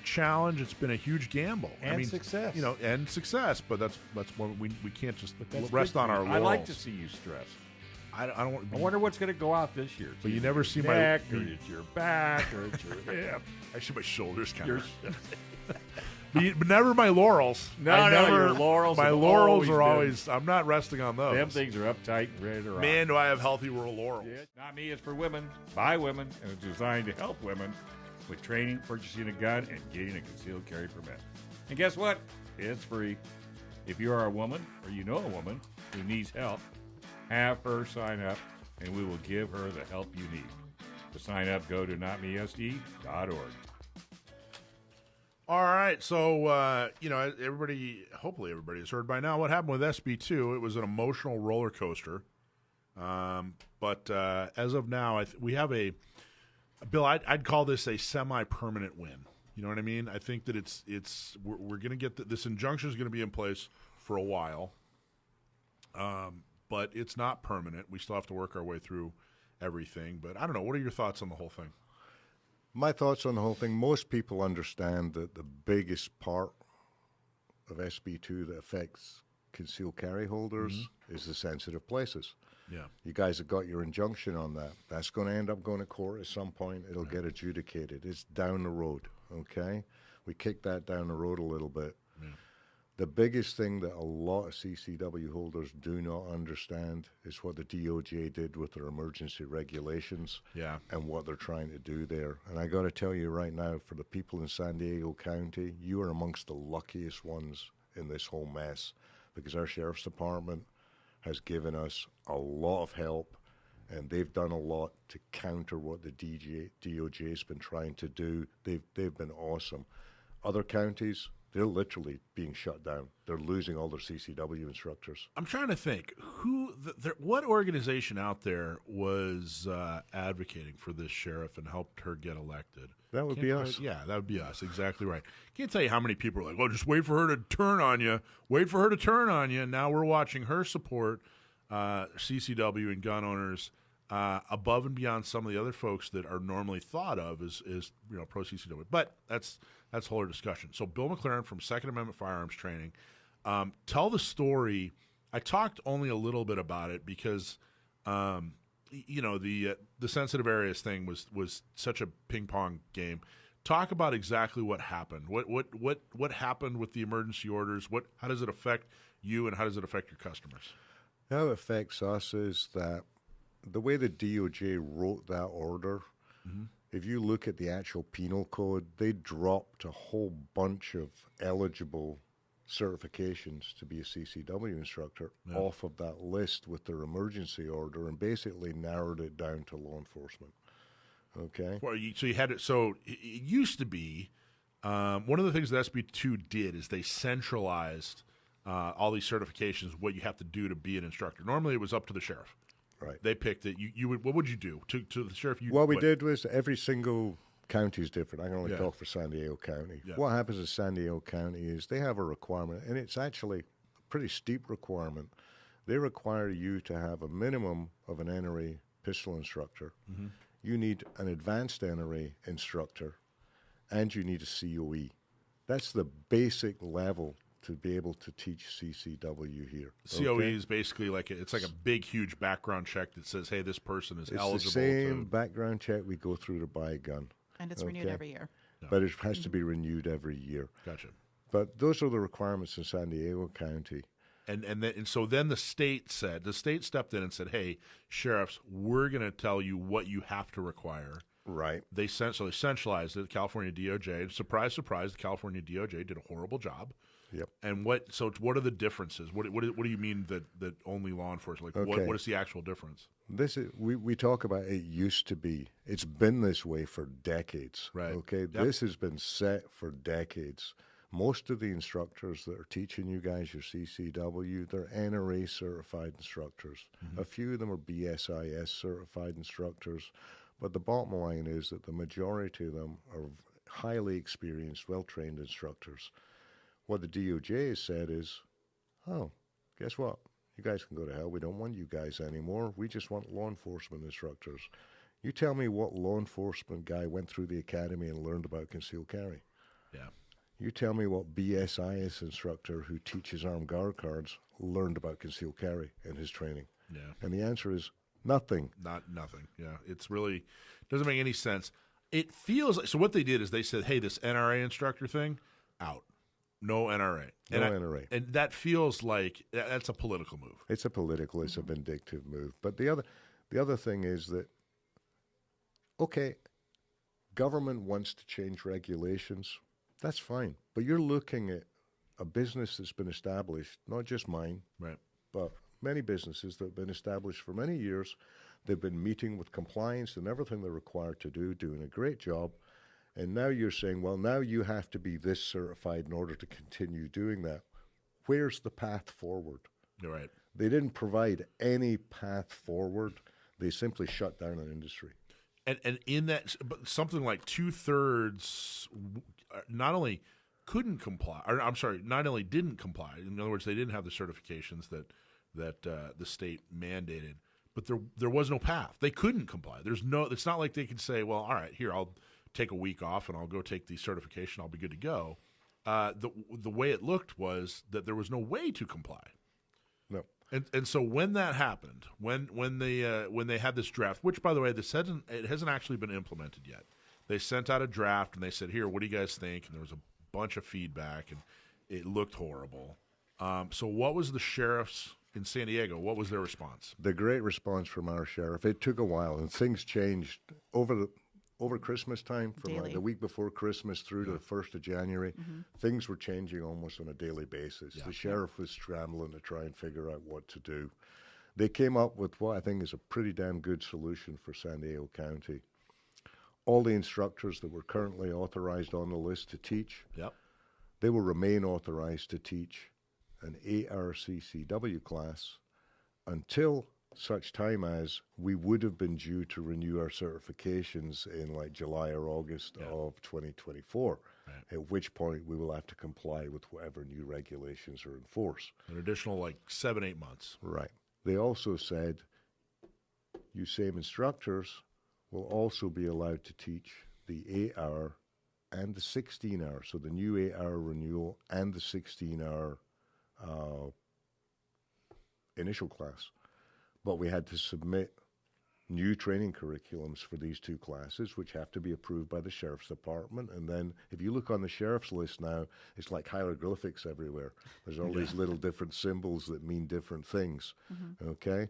challenge. It's been a huge gamble. And success. And success. But that's what we can't just That's rest good on for our you. laurels. I like to see you stress. I don't want. I wonder what's going to go out this year. But you never see my neck, or it's your back, or it's your hip. Actually, my shoulders kind Your- of. But never my laurels. No, I no, never, your laurels My have laurels always are been- always. I'm not resting on those. Them things are uptight and ready to rock. Man, do I have healthy laurels? Yeah, Not Me is for women, by women, and it's designed to help women with training, purchasing a gun, and getting a concealed carry permit. And guess what? It's free. If you are a woman or you know a woman who needs help, have her sign up, and we will give her the help you need. To sign up, go to notmesd.org. All right, so hopefully everybody has heard by now what happened with SB2. It was an emotional roller coaster, but as of now, we have Bill. I'd call this a semi-permanent win. You know what I mean? I think that we're going to get this injunction is going to be in place for a while, but it's not permanent. We still have to work our way through everything. But I don't know. What are your thoughts on the whole thing? My thoughts on the whole thing, most people understand that the biggest part of SB2 that affects concealed carry holders is the sensitive places. Yeah. You guys have got your injunction on that. That's going to end up going to court at some point. It'll get adjudicated. It's down the road, okay? We kicked that down the road a little bit. Yeah. The biggest thing that a lot of CCW holders do not understand is what the DOJ did with their emergency regulations and what they're trying to do there. And I got to tell you right now, for the people in San Diego County, you are amongst the luckiest ones in this whole mess because our sheriff's department has given us a lot of help, and they've done a lot to counter what the DOJ has been trying to do. They've been awesome. Other counties, they're literally being shut down. They're losing all their CCW instructors. I'm trying to think what organization out there was advocating for this sheriff and helped her get elected. That would be us. Yeah, that would be us. Exactly right. Can't tell you how many people are like, "Well, just wait for her to turn on you. Wait for her to turn on you." And now we're watching her support CCW and gun owners above and beyond some of the other folks that are normally thought of as pro CCW. But that's a whole other discussion. So Bill Mclaren from Second Amendment Firearms Training, tell the story. I talked only a little bit about it because the sensitive areas thing was such a ping pong game. Talk about exactly what happened. What happened with the emergency orders? How does it affect you, and how does it affect your customers? How it affects us is that the way the DOJ wrote that order, if you look at the actual penal code, they dropped a whole bunch of eligible certifications to be a CCW instructor off of that list with their emergency order and basically narrowed it down to law enforcement. Okay? Well, so you had it. So it used to be one of the things that SB2 did is they centralized all these certifications, what you have to do to be an instructor. Normally, it was up to the sheriff. Right. They picked it. You would. What would you do to the sheriff? What we did was every single county is different. I can only Yeah. talk for San Diego County. Yeah. What happens in San Diego County is they have a requirement, and it's actually a pretty steep requirement. They require you to have a minimum of an NRA pistol instructor. You need an advanced NRA instructor, and you need a COE. That's the basic level to be able to teach CCW here. COE is basically it's like a big, huge background check that says, hey, this person is It's eligible. the same background check we go through to buy a gun. And it's renewed every year. But it has to be renewed every year. Gotcha. But those are the requirements in San Diego County. And so then the state stepped in and said, hey, sheriffs, we're going to tell you what you have to require. Right. They centralized it. The California DOJ. Surprise, surprise, the California DOJ did a horrible job. Yep. And what are the differences? What do you mean that only law enforcement? What is the actual difference? This is we talk about it used to be. It's been this way for decades. Right. Okay. Yep. This has been set for decades. Most of the instructors that are teaching you guys your CCW, they're NRA certified instructors. A few of them are BSIS certified instructors. But the bottom line is that the majority of them are highly experienced, well-trained instructors. What the DOJ has said is, oh, guess what? You guys can go to hell. We don't want you guys anymore. We just want law enforcement instructors. You tell me what law enforcement guy went through the academy and learned about concealed carry. Yeah. You tell me what BSIS instructor who teaches armed guard cards learned about concealed carry in his training. Yeah. And the answer is nothing. Nothing. Yeah. It's really doesn't make any sense. It feels like, so what they did is they said, hey, this NRA instructor thing, out. No NRA. No NRA. And that feels like that's a political move. It's a political, it's a vindictive move. But the other thing is that, okay, government wants to change regulations. That's fine. But you're looking at a business that's been established, not just mine, Right. but many businesses that have been established for many years. They've been meeting with compliance and everything they're required to do, doing a great job. And now you're saying, well, now you have to be this certified in order to continue doing that. Where's the path forward? You're right. They didn't provide any path forward. They simply shut down an industry. And in that, but something like 2/3 not only couldn't comply, or I'm sorry, not only didn't comply. In other words, they didn't have the certifications that the state mandated, but there was no path. They couldn't comply. There's no. It's not like they could say, well, all right, here I'll take a week off and I'll go take the certification. I'll be good to go. The way it looked was that there was no way to comply. No. And so when that happened, when they had this draft, which by the way, it hasn't actually been implemented yet. They sent out a draft and they said, "Here, what do you guys think?" And there was a bunch of feedback, and it looked horrible. So what was the sheriff's in San Diego? What was their response? The great response from our sheriff. It took a while, and things changed over Christmas time, from like the week before Christmas through to the 1st of January. Things were changing almost on a daily basis. The sheriff was scrambling to try and figure out what to do. They came up with what I think is a pretty damn good solution for San Diego County. All the instructors that were currently authorized on the list to teach, they will remain authorized to teach an ARCCW class until such time as we would have been due to renew our certifications in like July or August of 2024, at which point we will have to comply with whatever new regulations are in force. An additional like 7-8 months. Right. They also said you same instructors will also be allowed to teach the 8-hour and the 16-hour, so the new 8-hour renewal and the 16-hour initial class. But we had to submit new training curriculums for these two classes, which have to be approved by the Sheriff's Department. And then if you look on the Sheriff's list now, it's like hieroglyphics everywhere. There's all these little different symbols that mean different things, okay?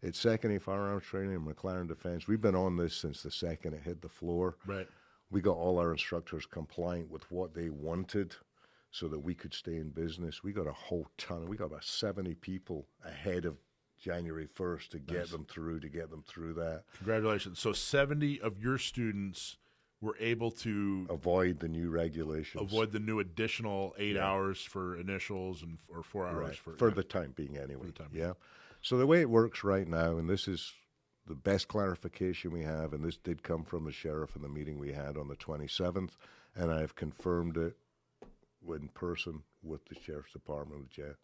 It's secondary firearms training and Mclaren Defense. We've been on this since the second it hit the floor. Right. We got all our instructors compliant with what they wanted so that we could stay in business. We got a whole ton. We got about 70 people ahead of January 1st to get them through that. Congratulations. So 70 of your students were able to avoid the new regulations. Avoid the new additional 8 hours for initials and or 4 hours for the time being anyway. For the time being. So the way it works right now, and this is the best clarification we have, and this did come from the sheriff in the meeting we had on the 27th, and I have confirmed it in person with the Sheriff's Department with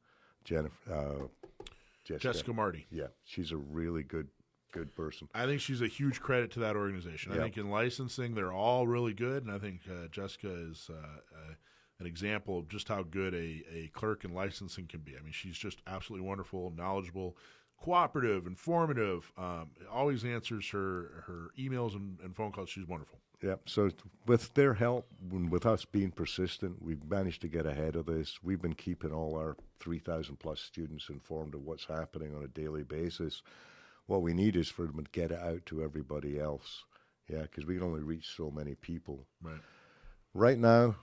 Jessica Marty. Yeah, she's a really good person. I think she's a huge credit to that organization. I think in licensing, they're all really good, and I think Jessica is an example of just how good a clerk in licensing can be. I mean, she's just absolutely wonderful, knowledgeable, cooperative, informative, always answers her emails and phone calls. She's wonderful. Yeah, so with their help, with us being persistent, we've managed to get ahead of this. We've been keeping all our 3,000-plus students informed of what's happening on a daily basis. What we need is for them to get it out to everybody else, because we can only reach so many people. Right now,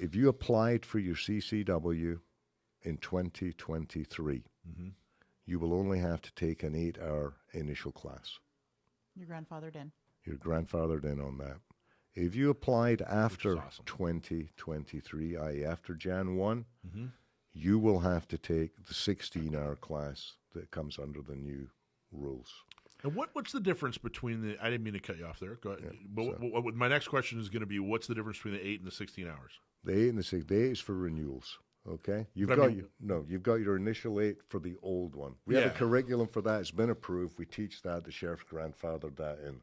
if you applied for your CCW in 2023, you will only have to take an 8-hour initial class. You're grandfathered in. You're grandfathered in on that. If you applied after 2023, i.e. after Jan 1, you will have to take the 16-hour class that comes under the new rules. And what's the difference between the? I didn't mean to cut you off there. Go ahead. Yeah, but my next question is going to be, what's the difference between the 8 and the 16 hours? The 8 and the 6. The 8 is for renewals. Okay, you've got your initial 8 for the old one. We have a curriculum for that. It's been approved. We teach that. The sheriff's grandfathered that in.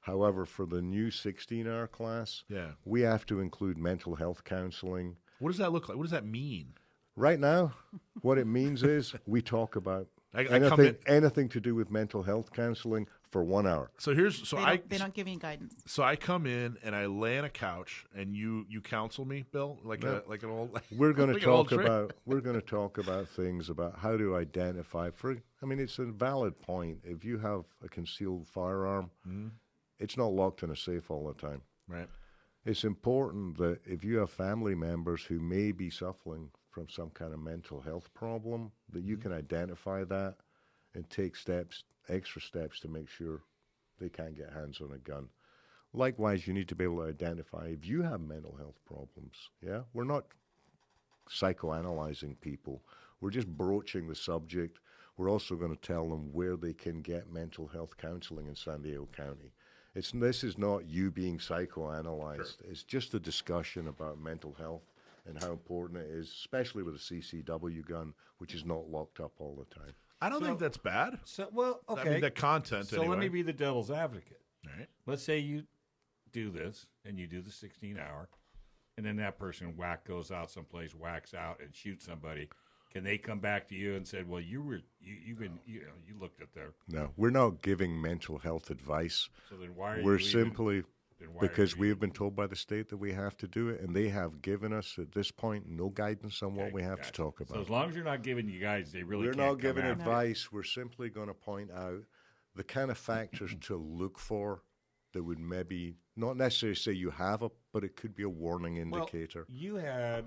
However, for the new 16-hour class, we have to include mental health counseling. What does that look like? What does that mean? Right now, what it means is we talk about anything to do with mental health counseling for 1 hour. So they don't give you guidance. So I come in and I lay on a couch and you counsel me, Bill, like an old. We're going to talk about things about how to identify. It's a valid point. If you have a concealed firearm, it's not locked in a safe all the time. Right. It's important that if you have family members who may be suffering from some kind of mental health problem, that you can identify that and take extra steps to make sure they can't get hands on a gun. Likewise, you need to be able to identify if you have mental health problems. Yeah, we're not psychoanalyzing people. We're just broaching the subject. We're also going to tell them where they can get mental health counseling in San Diego County. This is not you being psychoanalyzed. Sure. It's just a discussion about mental health and how important it is, especially with a CCW gun, which is not locked up all the time. I don't think that's bad. Okay. I mean, the content, So anyway. let me be the devil's advocate. All right. Let's say you do this, and you do the 16-hour, and then that person goes out someplace, whacks out, and shoots somebody. Can they come back to you and say, "Well, you looked at their"? No, we're not giving mental health advice. So then why are we're you simply because we have been told by the state that we have to do it, and they have given us at this point no guidance on what we have to talk about. So as long as you're not giving you guys, we're not giving advice. We're simply going to point out the kind of factors to look for that would maybe not necessarily say you have but it could be a warning indicator. Well, you had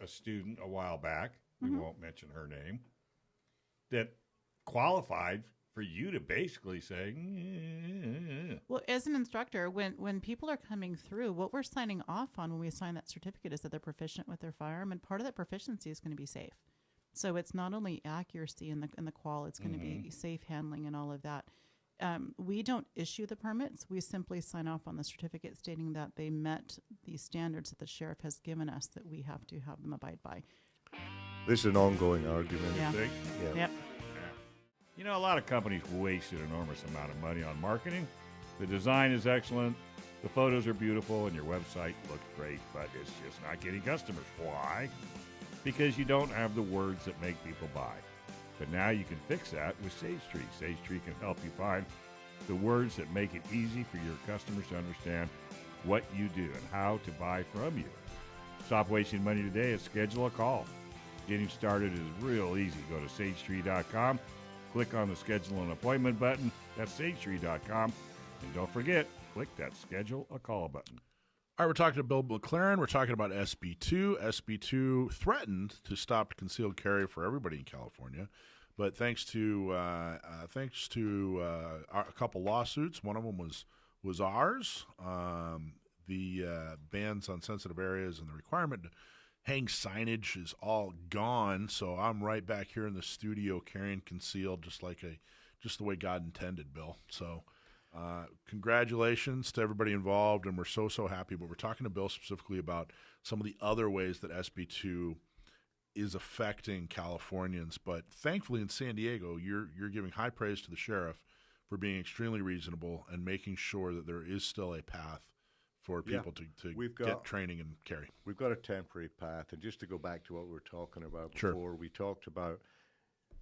a student a while back. We won't mention her name. That qualified for you to basically say, Well, as an instructor, when people are coming through, what we're signing off on when we sign that certificate is that they're proficient with their firearm, and part of that proficiency is going to be safe. So it's not only accuracy in the qual, it's going to be safe handling and all of that. We don't issue the permits. We simply sign off on the certificate stating that they met the standards that the sheriff has given us that we have to have them abide by. This is an ongoing argument. Yeah. think? Yep. Yeah. You know, a lot of companies waste an enormous amount of money on marketing. The design is excellent, the photos are beautiful, and your website looks great, but it's just not getting customers. Why? Because you don't have the words that make people buy. But now you can fix that with Sage Tree. Sage Tree can help you find the words that make it easy for your customers to understand what you do and how to buy from you. Stop wasting money today and schedule a call. Getting started is real easy. Go to sagetree.com, click on the schedule an appointment button. That's sagetree.com. And don't forget, click that schedule a call button. All right, we're talking to Bill Mclaren. We're talking about SB2. SB2 threatened to stop concealed carry for everybody in California, but thanks to a couple lawsuits, one of them was ours. The bans on sensitive areas and the requirement to hang signage is all gone. So I'm right back here in the studio carrying concealed, just the way God intended, Bill. So. Congratulations to everybody involved, and we're so happy. But we're talking to Bill specifically about some of the other ways that SB2 is affecting Californians. But thankfully, in San Diego, you're giving high praise to the sheriff for being extremely reasonable and making sure that there is still a path for people to get training and carry. We've got a temporary path, and just to go back to what we were talking about before, we talked about.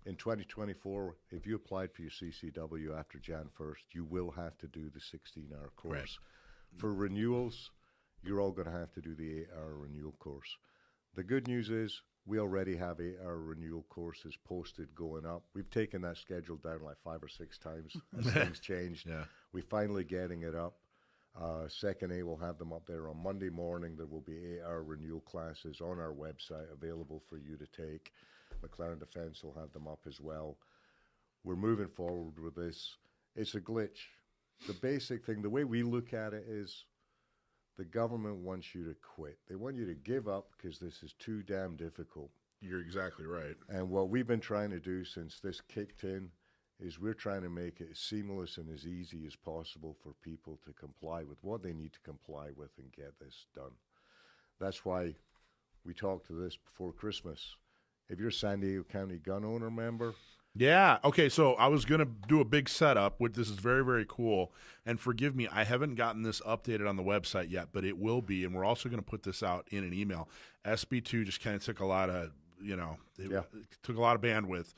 In 2024, if you applied for your CCW after Jan 1st, you will have to do the 16-hour course. Right. For renewals, you're all going to have to do the 8-hour renewal course. The good news is we already have 8-hour renewal courses posted going up. We've taken that schedule down like 5 or 6 times as things changed. Yeah. We're finally getting it up. Second A will have them up there on Monday morning. There will be 8-hour renewal classes on our website available for you to take. Mclaren Defense will have them up as well. We're moving forward with this. It's a glitch. The basic thing, the way we look at it is the government wants you to quit. They want you to give up because this is too damn difficult. You're exactly right. And what we've been trying to do since this kicked in is we're trying to make it as seamless and as easy as possible for people to comply with what they need to comply with and get this done. That's why we talked to this before Christmas. If you're a San Diego County gun owner member, yeah. Okay. So I was going to do a big setup. This is very, very cool. And forgive me, I haven't gotten this updated on the website yet, but it will be. And we're also going to put this out in an email. SB2 just kind of took a lot of, it took a lot of bandwidth.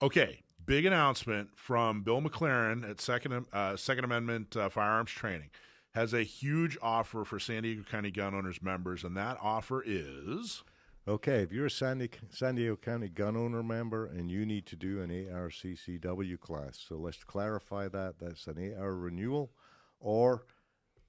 Okay. Big announcement from Bill McLaren at Second Amendment Firearms Training. Has a huge offer for San Diego County gun owners members, and that offer is... Okay, if you're a San Diego County gun owner member and you need to do an 8-hour CCW class, so let's clarify that. That's an 8-hour renewal, or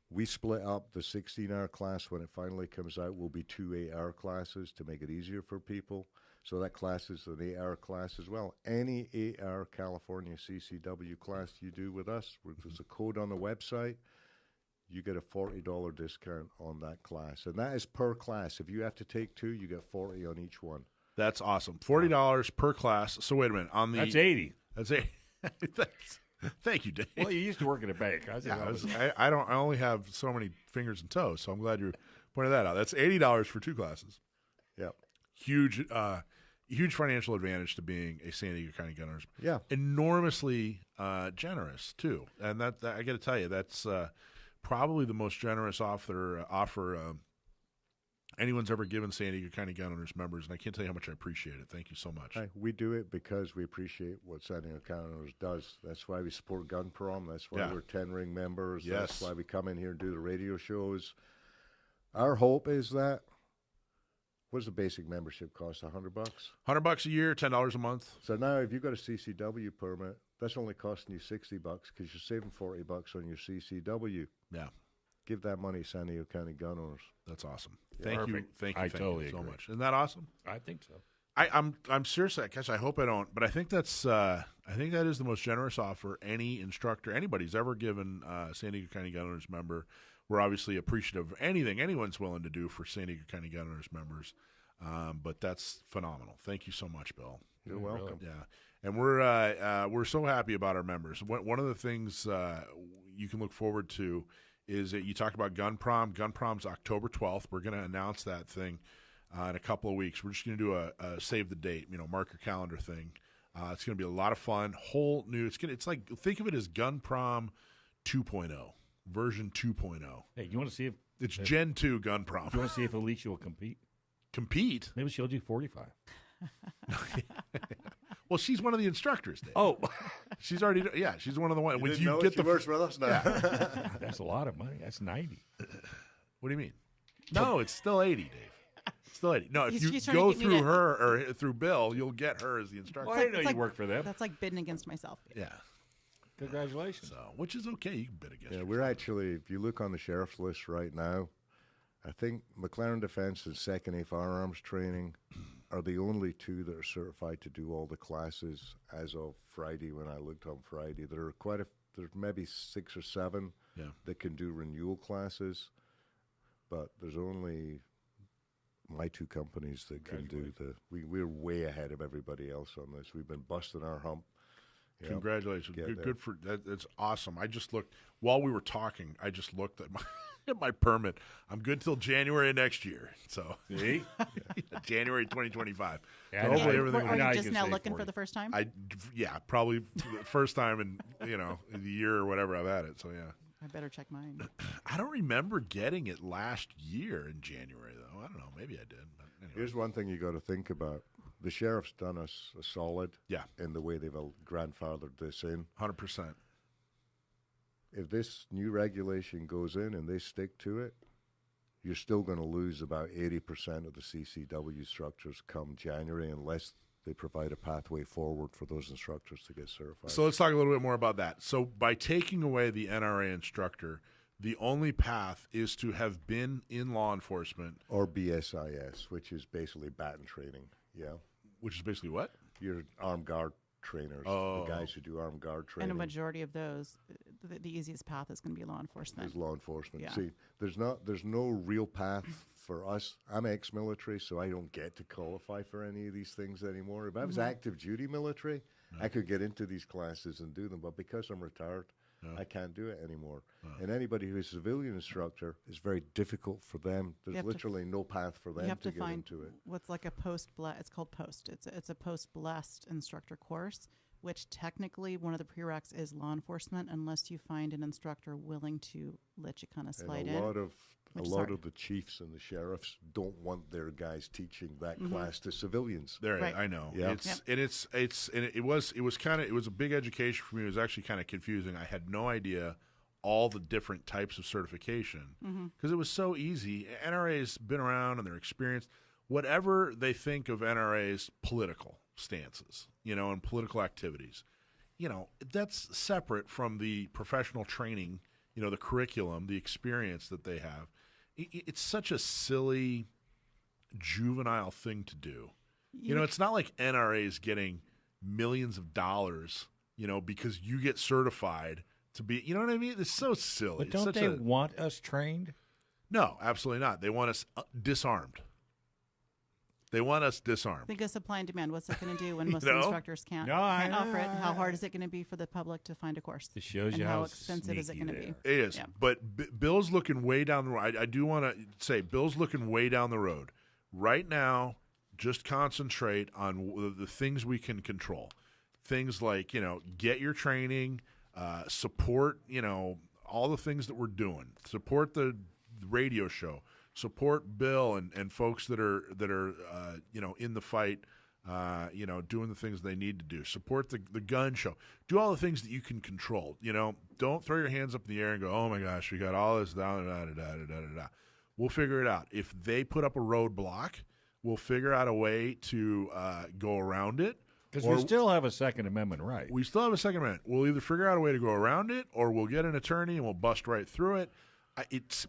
we split up the 16-hour class when it finally comes out. Will be 2 8-hour classes to make it easier for people. So that class is an 8-hour class as well. Any 8-hour California CCW class you do with us, there's a code on the website. You get a $40 discount on that class. And that is per class. If you have to take 2, you get $40 on each one. That's awesome. $40 per class. So wait a minute. That's $80. That's $80. Thank you, Dave. Well, you used to work at a bank. I only have so many fingers and toes, so I'm glad you pointed that out. That's $80 for 2 classes. Yep. Huge financial advantage to being a San Diego County gun owner. Yeah. Enormously generous, too. And that I got to tell you, that's probably the most generous offer anyone's ever given San Diego County gun owners members, and I can't tell you how much I appreciate it. Thank you so much. We do it because we appreciate what San Diego County owners does. That's why we support Gun Prom. That's why we're 10-ring members. Yes. That's why we come in here and do the radio shows. Our hope is that, what does the basic membership cost, $100? $100 a year, $10 a month. So now if you've got a CCW permit, that's only costing you $60 because you're saving $40 on your CCW. Yeah. Give that money to San Diego County gun owners. That's awesome. Thank you totally so agree. much. Isn't that awesome? I think so. I'm seriously, gosh, I hope I don't, but I think that is the most generous offer any instructor, anybody's ever given San Diego County gun owners member. We're obviously appreciative of anything anyone's willing to do for San Diego County gun owners members, but that's phenomenal. Thank you so much, Bill. You're welcome. Yeah, and we're so happy about our members. One of the things you can look forward to is that you talked about Gun Prom. Gun Prom's October 12th. We're going to announce that thing in a couple of weeks. We're just going to do a save the date, mark your calendar thing. It's going to be a lot of fun. Whole new. It's like, think of it as Gun Prom 2.0, version 2.0. Hey, you want to see if it's Gen 2 Gun Prom? You want to see if Alicia will compete? Compete? Maybe she'll do 45. Well, she's one of the instructors, Dave. Oh, she's already. Yeah, she's one of the ones. When you get the works with us now. That's a lot of money. That's 90. What do you mean? No, it's still 80, Dave. It's still 80. No, if He's you go through her or through Bill, you'll get her as the instructor. Well, I didn't know you worked for them. That's like bidding against myself. Yeah. Congratulations. So, which is okay. You can bid against. Yeah, we're actually, if you look on the sheriff's list right now, I think Mclaren Defense and Second A Firearms Training are the only 2 that are certified to do all the classes as of Friday. When I looked on Friday, there's maybe 6 or 7 that can do renewal classes, but there's only my 2 companies that can do we're way ahead of everybody else on this. We've been busting our hump. Congratulations. Good for that. That's awesome. I just looked while we were talking. I just looked at my permit. I'm good till January of next year. So see, January 2025. Yeah, so hopefully everything. Are will you just now looking for the first time? Probably the first time in in the year or whatever I've had it. So yeah. I better check mine. I don't remember getting it last year in January though. I don't know. Maybe I did. But anyway. Here's one thing you got to think about. The sheriff's done us a solid in the way they've grandfathered this in. 100%. If this new regulation goes in and they stick to it, you're still going to lose about 80% of the CCW instructors come January unless they provide a pathway forward for those instructors to get certified. So let's talk a little bit more about that. So by taking away the NRA instructor, the only path is to have been in law enforcement. Or BSIS, which is basically baton training. Yeah. Which is basically what? Your armed guard trainers, the guys who do armed guard training. And a majority of those, the easiest path is going to be law enforcement. Is law enforcement. Yeah. See, there's no real path for us. I'm ex-military, so I don't get to qualify for any of these things anymore. If I was active duty military, I could get into these classes and do them, but because I'm retired, I can't do it anymore. And anybody who's a civilian instructor, it's very difficult for them. There's literally no path for them to get into it. What's like a it's called post. It's a post-blessed instructor course, which technically one of the prereqs is law enforcement, unless you find an instructor willing to let you kind of slide in. A lot of the chiefs and the sheriffs don't want their guys teaching that class to civilians. I know. Yeah. It was a big education for me. It was actually kind of confusing. I had no idea all the different types of certification because it was so easy. NRA's been around and they're experienced. Whatever they think of NRA's political stances, and political activities, that's separate from the professional training, the curriculum, the experience that they have. It's such a silly, juvenile thing to do. It's not like NRA is getting millions of dollars, because you get certified to be, you know what I mean? It's so silly. But don't they want us trained? No, absolutely not. They want us disarmed. They want us disarmed. Think of supply and demand. What's it going to do when most instructors can't offer it? How hard is it going to be for the public to find a course? It shows you how expensive is it going to be? It is. Yeah. But Bill's looking way down the road. I do want to say Bill's looking way down the road. Right now, just concentrate on the things we can control. Things like, get your training, support, all the things that we're doing. Support the radio show. Support Bill and folks that are in the fight, doing the things they need to do. Support the gun show. Do all the things that you can control. Don't throw your hands up in the air and go, oh my gosh, we got all this da da da da da da da. We'll figure it out. If they put up a roadblock, we'll figure out a way to go around it. Because we still have a Second Amendment right. We still have a Second Amendment. We'll either figure out a way to go around it, or we'll get an attorney and we'll bust right through it.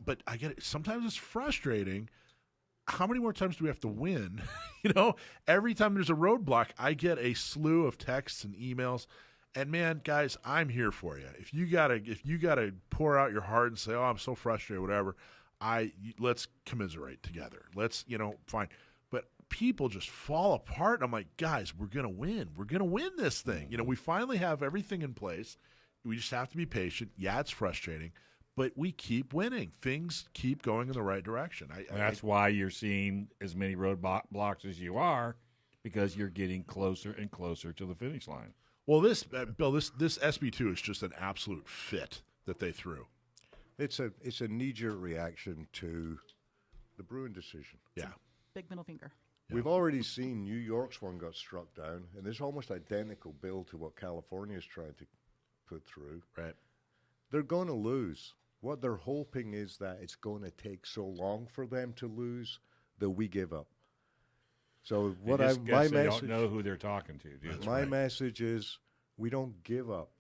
But I get it. Sometimes it's frustrating. How many more times do we have to win? Every time there's a roadblock, I get a slew of texts and emails. And man, guys, I'm here for you. If you gotta pour out your heart and say, "Oh, I'm so frustrated," whatever. Let's commiserate together. Let's, fine. But people just fall apart. I'm like, guys, we're gonna win. We're gonna win this thing. We finally have everything in place. We just have to be patient. Yeah, it's frustrating. But we keep winning. Things keep going in the right direction. That's why you're seeing as many roadblocks as you are, because you're getting closer and closer to the finish line. Well, this Bill, this SB2 is just an absolute fit that they threw. It's a knee-jerk reaction to the Bruin decision. Yeah, big middle finger. Yeah. We've already seen New York's one got struck down, and it's almost identical bill to what California is trying to put through. Right. They're going to lose. What they're hoping is that it's going to take so long for them to lose that we give up. So my message, don't know who they're talking to. My message is we don't give up,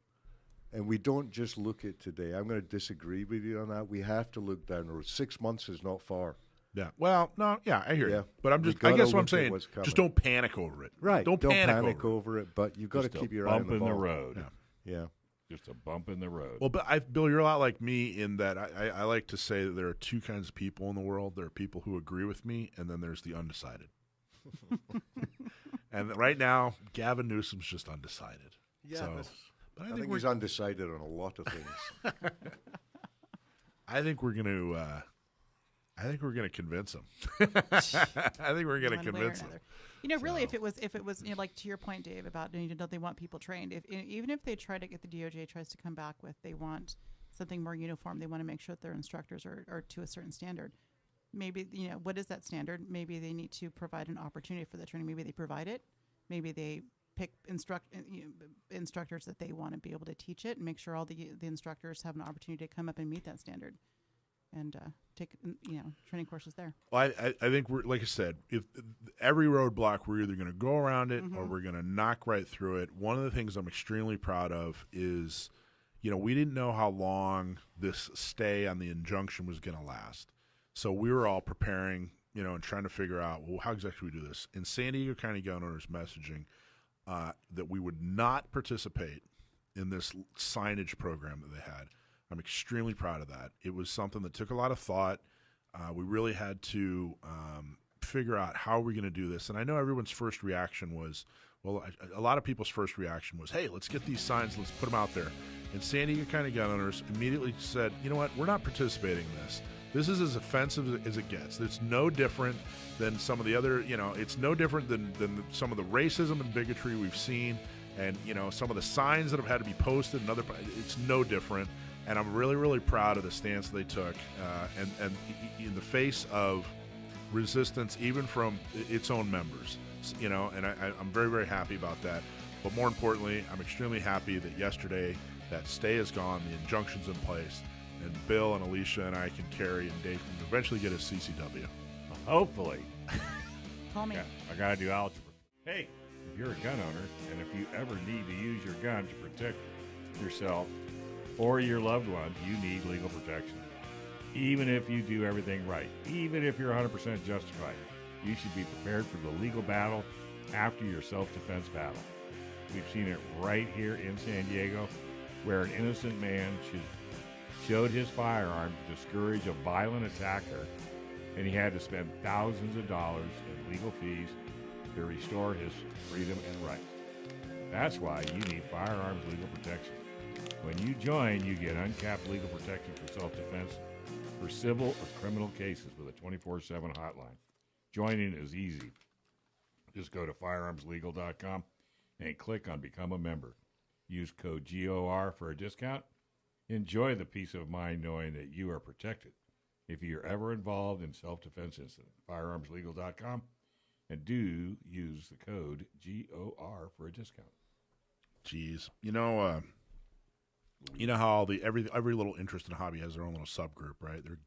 and we don't just look at today. I'm going to disagree with you on that. We have to look down the road. 6 months is not far. Yeah. Well, no. Yeah, I hear you. But I guess what I'm saying, just don't panic over it. Right. Don't panic over it. But you've got to keep your eye on the ball. Bump in the road. Yeah. Just a bump in the road. Well, but Bill, you're a lot like me in that I like to say that there are two kinds of people in the world. There are people who agree with me, and then there's the undecided. And right now, Gavin Newsom's just undecided. Yeah, so, but I think he's undecided on a lot of things. I think we're going to convince him. I think we're going to convince him. Really, if it was, like to your point, Dave, about don't they want people trained? Even if they try to get the DOJ tries to come back with they want something more uniform, they want to make sure that their instructors are to a certain standard. Maybe what is that standard? Maybe they need to provide an opportunity for the training. Maybe they provide it. Maybe they pick instructors that they want to be able to teach it, and make sure all the instructors have an opportunity to come up and meet that standard. And take training courses there. Well, I think we're, like I said, if every roadblock we're either going to go around it or we're going to knock right through it. One of the things I'm extremely proud of is, we didn't know how long this stay on the injunction was going to last, so we were all preparing, and trying to figure out, well, how exactly do we do this? And San Diego County gun owners messaging that we would not participate in this signage program that they had. I'm extremely proud of that. It was something that took a lot of thought. We really had to figure out how we're going to do this. And I know everyone's first reaction was, Well, a lot of people's first reaction was, hey, let's get these signs, let's put them out there. And San Diego County gun owners immediately said, you know what, we're not participating in this. This is as offensive as it gets. It's no different than some of the other, it's no different than some of the racism and bigotry we've seen, and, some of the signs that have had to be posted and other, it's no different. And I'm really, really proud of the stance they took, and in the face of resistance, even from its own members, and I'm very, very happy about that. But more importantly, I'm extremely happy that yesterday that stay is gone, the injunction's in place, and Bill and Alicia and I can carry, and Dave can eventually get his CCW. Hopefully. Call me. I got to do algebra. Hey, if you're a gun owner, and if you ever need to use your gun to protect yourself or your loved ones, you need legal protection. Even if you do everything right, even if you're 100% justified, you should be prepared for the legal battle after your self-defense battle. We've seen it right here in San Diego, where an innocent man showed his firearm to discourage a violent attacker, and he had to spend thousands of dollars in legal fees to restore his freedom and rights. That's why you need firearms legal protection. When you join, you get uncapped legal protection for self-defense for civil or criminal cases with a 24/7 hotline. Joining is easy. Just go to firearmslegal.com and click on Become a Member. Use code GOR for a discount. Enjoy the peace of mind knowing that you are protected if you're ever involved in self-defense incident. Firearmslegal.com, and do use the code GOR for a discount. Jeez. You know how every little interest and hobby has their own little subgroup, right? They're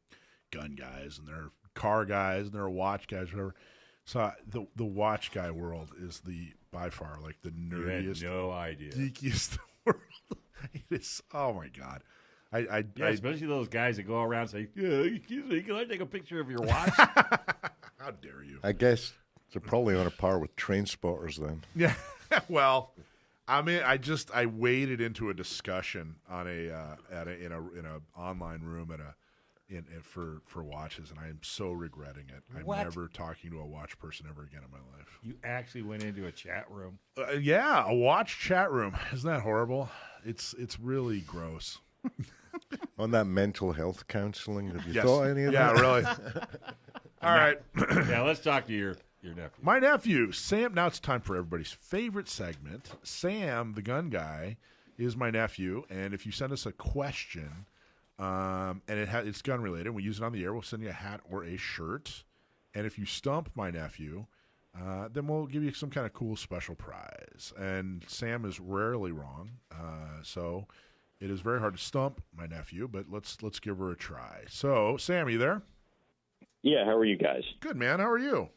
gun guys, and they're car guys, and they're watch guys, whatever. So the watch guy world is by far like the nerdiest, You had no idea, geekiest world. It is. Oh my God. Especially those guys that go around and say, excuse me, can I take a picture of your watch? How dare you? I guess they're probably on a par with train spotters then. Yeah. Well, I mean, I waded into a discussion on in a online room for watches, and I am so regretting it. I'm never talking to a watch person ever again in my life. You actually went into a chat room? Yeah, a watch chat room. Isn't that horrible? It's really gross. On that mental health counseling, have you thought any of that? Yeah, really. All right. Yeah, let's talk to your nephew. My nephew, Sam. Now it's time for everybody's favorite segment. Sam, the gun guy, is my nephew, and if you send us a question, and it's gun related, we use it on the air, we'll send you a hat or a shirt. And if you stump my nephew, then we'll give you some kind of cool special prize. And Sam is rarely wrong, so it is very hard to stump my nephew, but let's give her a try. So, Sam, are you there? Yeah, how are you guys? Good, man. How are you?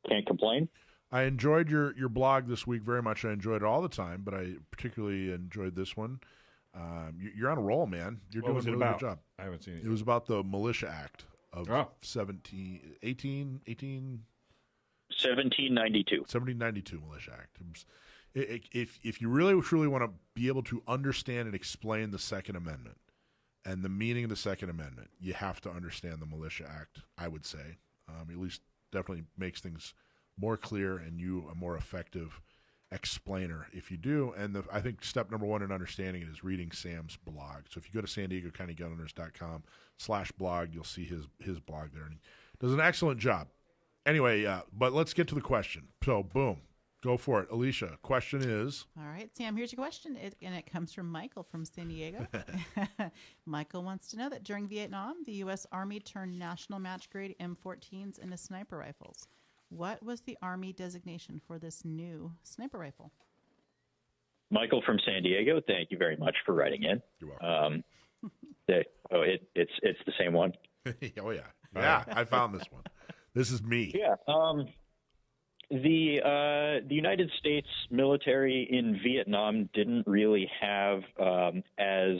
Can't complain. I enjoyed your blog this week very much. I enjoyed it all the time, but I particularly enjoyed this one. You're on a roll, man. You're doing a really good job. I haven't seen it. It was about the Militia Act of 1792 Militia Act. If you really truly want to be able to understand and explain the Second Amendment and the meaning of the Second Amendment, you have to understand the Militia Act, I would say. At least definitely makes things more clear and you a more effective explainer if you do. And I think step number one in understanding it is reading Sam's blog. So if you go to SanDiegoCountyGunOwners.com/blog, you'll see his blog there. And he does an excellent job. Anyway, but let's get to the question. So, boom. Go for it. Alicia, question is? All right, Sam, here's your question, and it comes from Michael from San Diego. Michael wants to know that during Vietnam, the U.S. Army turned national match-grade M14s into sniper rifles. What was the Army designation for this new sniper rifle? Michael from San Diego, thank you very much for writing in. You're welcome. It's the same one. Oh, yeah. Yeah, I found this one. This is me. Yeah. The United States military in Vietnam didn't really have as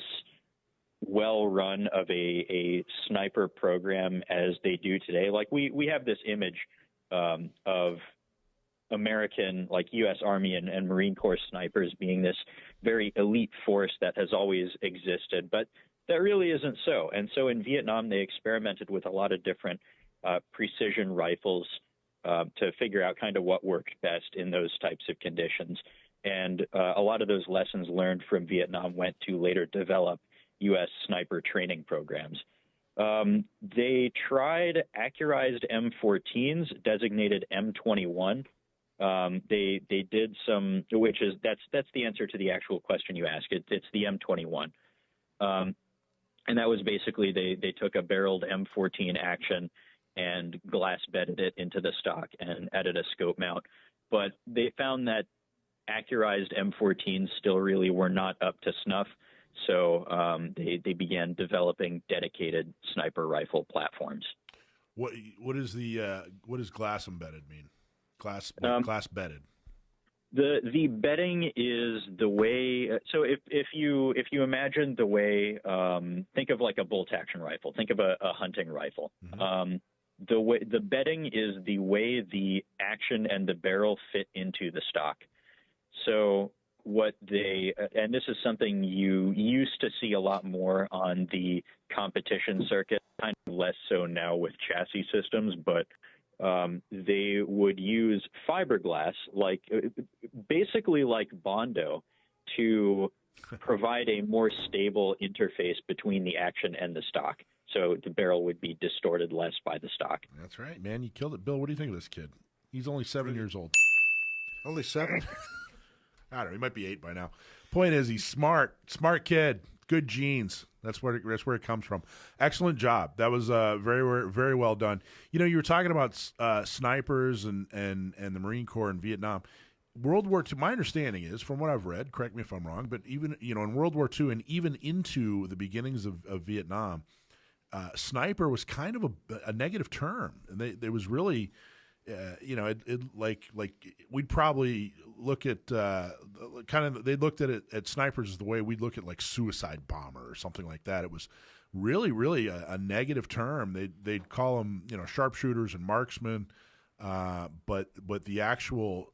well run of a sniper program as they do today. Like we have this image of American, like U.S. Army and Marine Corps snipers being this very elite force that has always existed, but that really isn't so. And so in Vietnam, they experimented with a lot of different precision rifles to figure out kind of what worked best in those types of conditions. And a lot of those lessons learned from Vietnam went to later develop U.S. sniper training programs. They tried accurized M14s, designated M21. They did some, which is that's the answer to the actual question you asked. It's the M21, and that was basically they took a barreled M14 action and glass bedded it into the stock and added a scope mount. But they found that accurized M14s still really were not up to snuff. So they began developing dedicated sniper rifle platforms. What does glass embedded mean? Glass bedded. The bedding is the way. So if you imagine the way, think of like a bolt action rifle. Think of a hunting rifle. Mm-hmm. The bedding is the way the action and the barrel fit into the stock. So what and this is something you used to see a lot more on the competition circuit, kind of less so now with chassis systems, but they would use fiberglass, basically like Bondo, to provide a more stable interface between the action and the stock. So the barrel would be distorted less by the stock. That's right, man. You killed it. Bill, what do you think of this kid? He's only 7 years old. Only 7? I don't know. He might be 8 by now. Point is, he's smart kid, good genes. That's where it comes from. Excellent job. That was very, very well done. You know, you were talking about snipers and the Marine Corps in Vietnam. World War II. My understanding is, from what I've read, correct me if I'm wrong, but even in World War II and even into the beginnings of Vietnam, sniper was kind of a negative term. There was really. Like we'd probably look at they looked at it at snipers as the way we'd look at like suicide bomber or something like that. It was really a negative term. They'd call them sharpshooters and marksmen, but the actual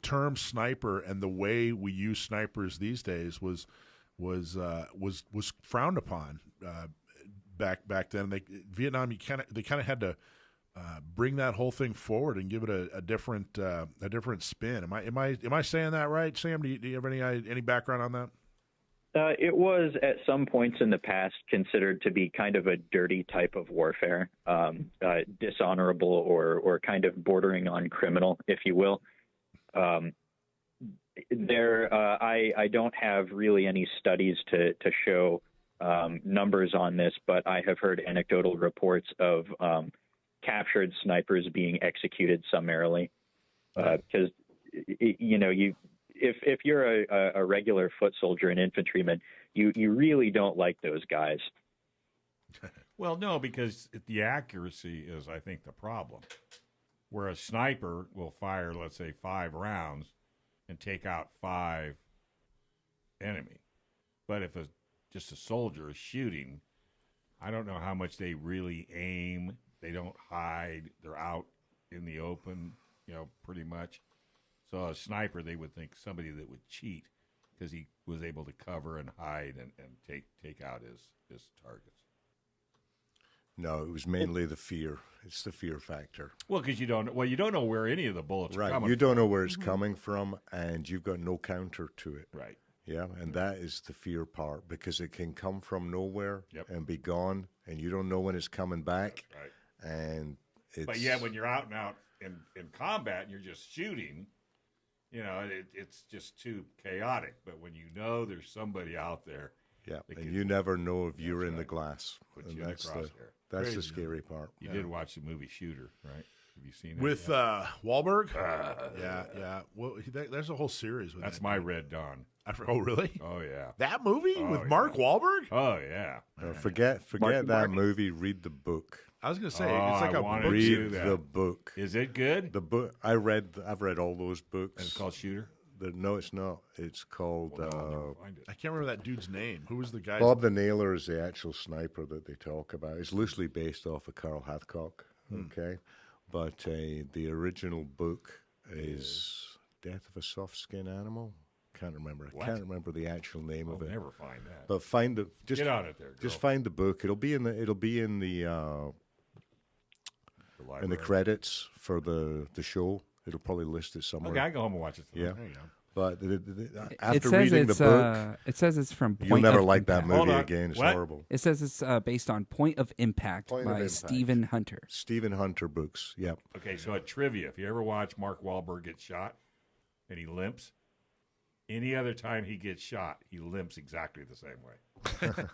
term sniper and the way we use snipers these days was frowned upon back then. Vietnam, they kind of had to bring that whole thing forward and give it a different spin. Am I saying that right, Sam? Do you have any background on that? It was at some points in the past considered to be kind of a dirty type of warfare, dishonorable or kind of bordering on criminal, if you will. I don't have really any studies to show numbers on this, but I have heard anecdotal reports of captured snipers being executed summarily, because if you're a regular foot soldier and infantryman, you really don't like those guys. Well, no, because the accuracy is, I think, the problem. Where a sniper will fire, let's say, 5 rounds and take out 5 enemy, but if just a soldier is shooting, I don't know how much they really aim. They don't hide. They're out in the open, pretty much. So a sniper, they would think somebody that would cheat because he was able to cover and hide and take out his targets. No, it was mainly the fear. It's the fear factor. Well, because you don't know where any of the bullets are coming from. Right, you don't know where it's coming from, and you've got no counter to it. Right. Yeah, and that is the fear part, because it can come from nowhere and be gone, and you don't know when it's coming back. Right. And but yet when you're out and out in combat and you're just shooting, it's just too chaotic. But when you know there's somebody out there, and you never know if you're in the glass. Put and you in the crosshair. That's the scary part. You did watch the movie Shooter, right? Have you seen it? With Wahlberg? Yeah. Well, there's a whole series with that's that. My Red Dawn. Oh, really? Oh, yeah. That movie with Mark Wahlberg? Oh, yeah. Forget that movie. Read the book. I was going to say, it's like a book. Read the book. Is it good? The book. I've read all those books. And it's called Shooter? No, it's not. It's called... I can't remember that dude's name. Who was the guy? Bob the Nailer is the actual sniper that they talk about. It's loosely based off of Carl Hathcock, okay? But the original book is Death of a Soft-Skinned Animal. Can't remember. I can't remember the actual name of it. I'll never find that. But find the... Get on it there, girl. Just find the book. It'll be in the in the credits for the show. It'll probably list it somewhere. Okay, I go home and watch it. Yeah. There you go. But after reading the book, it says it's from you'll Point never of like that Impact. movie again. It's What? horrible. It says it's based on Point of Impact Point of by Impact. Stephen Hunter. Stephen Hunter books. Yep. Okay, so at trivia, if you ever watch Mark Wahlberg get shot and he limps, any other time he gets shot, he limps exactly the same way.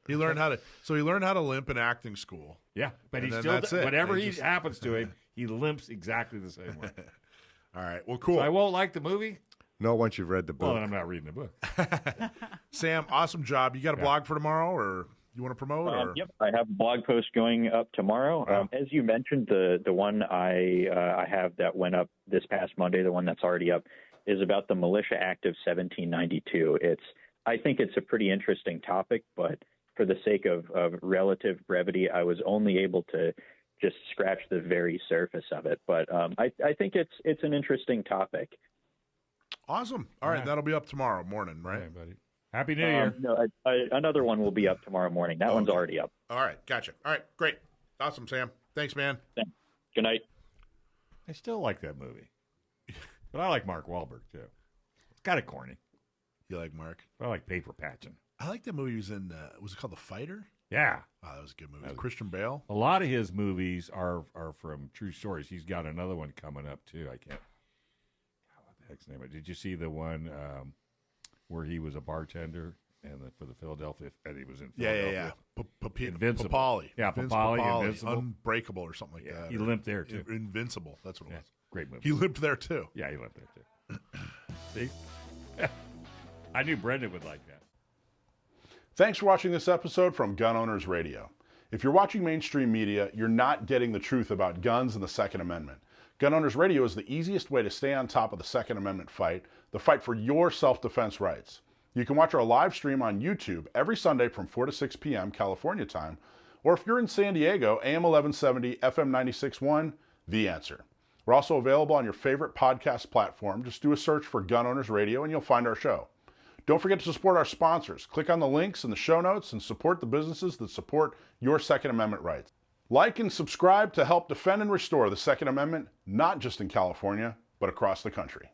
He learned how to limp in acting school. Yeah, but And he then still that's it. whatever They just- happens to him, he limps exactly the same way. All right. Well, cool. So I won't like the movie. Not once you've read the book. Well, then I'm not reading the book. Sam, awesome job. You got a blog for tomorrow, or you want to promote? Or? Yep, I have a blog post going up tomorrow. As you mentioned, the one I have that went up this past Monday, the one that's already up, is about the Militia Act of 1792. I think it's a pretty interesting topic, but for the sake of relative brevity, I was only able to just scratch the very surface of it. But I think it's an interesting topic. Awesome. All right, that'll be up tomorrow morning, right? Hey, buddy. Happy New Year. No, another one will be up tomorrow morning. That one's already up. All right, gotcha. All right, great. Awesome, Sam. Thanks, man. Thanks. Good night. I still like that movie. But I like Mark Wahlberg, too. It's kind of corny. You like Mark? But I like Paper Patching. I like that movie. He was in, was it called The Fighter? Yeah. Oh, that was a good movie. Christian Bale. A lot of his movies are from true stories. He's got another one coming up, too. I can't. What the heck's the name of it? Did you see the one where he was a bartender for the Philadelphia? And he was in Philadelphia. Yeah. Invincible. Papali. Yeah, Vince Papali, Papali. Invincible. Unbreakable or something like Yeah, that. he limped there, too. Invincible. That's what it was. Great movie. He limped there, too. Yeah, he limped there, too. See? I knew Brendan would like that. Thanks for watching this episode from Gun Owners Radio. If you're watching mainstream media, you're not getting the truth about guns and the Second Amendment. Gun Owners Radio is the easiest way to stay on top of the Second Amendment fight, the fight for your self-defense rights. You can watch our live stream on YouTube every Sunday from 4 to 6 p.m. California time, or if you're in San Diego, AM 1170, FM 96.1, The Answer. We're also available on your favorite podcast platform. Just do a search for Gun Owners Radio and you'll find our show. Don't forget to support our sponsors. Click on the links in the show notes and support the businesses that support your Second Amendment rights. Like and subscribe to help defend and restore the Second Amendment, not just in California, but across the country.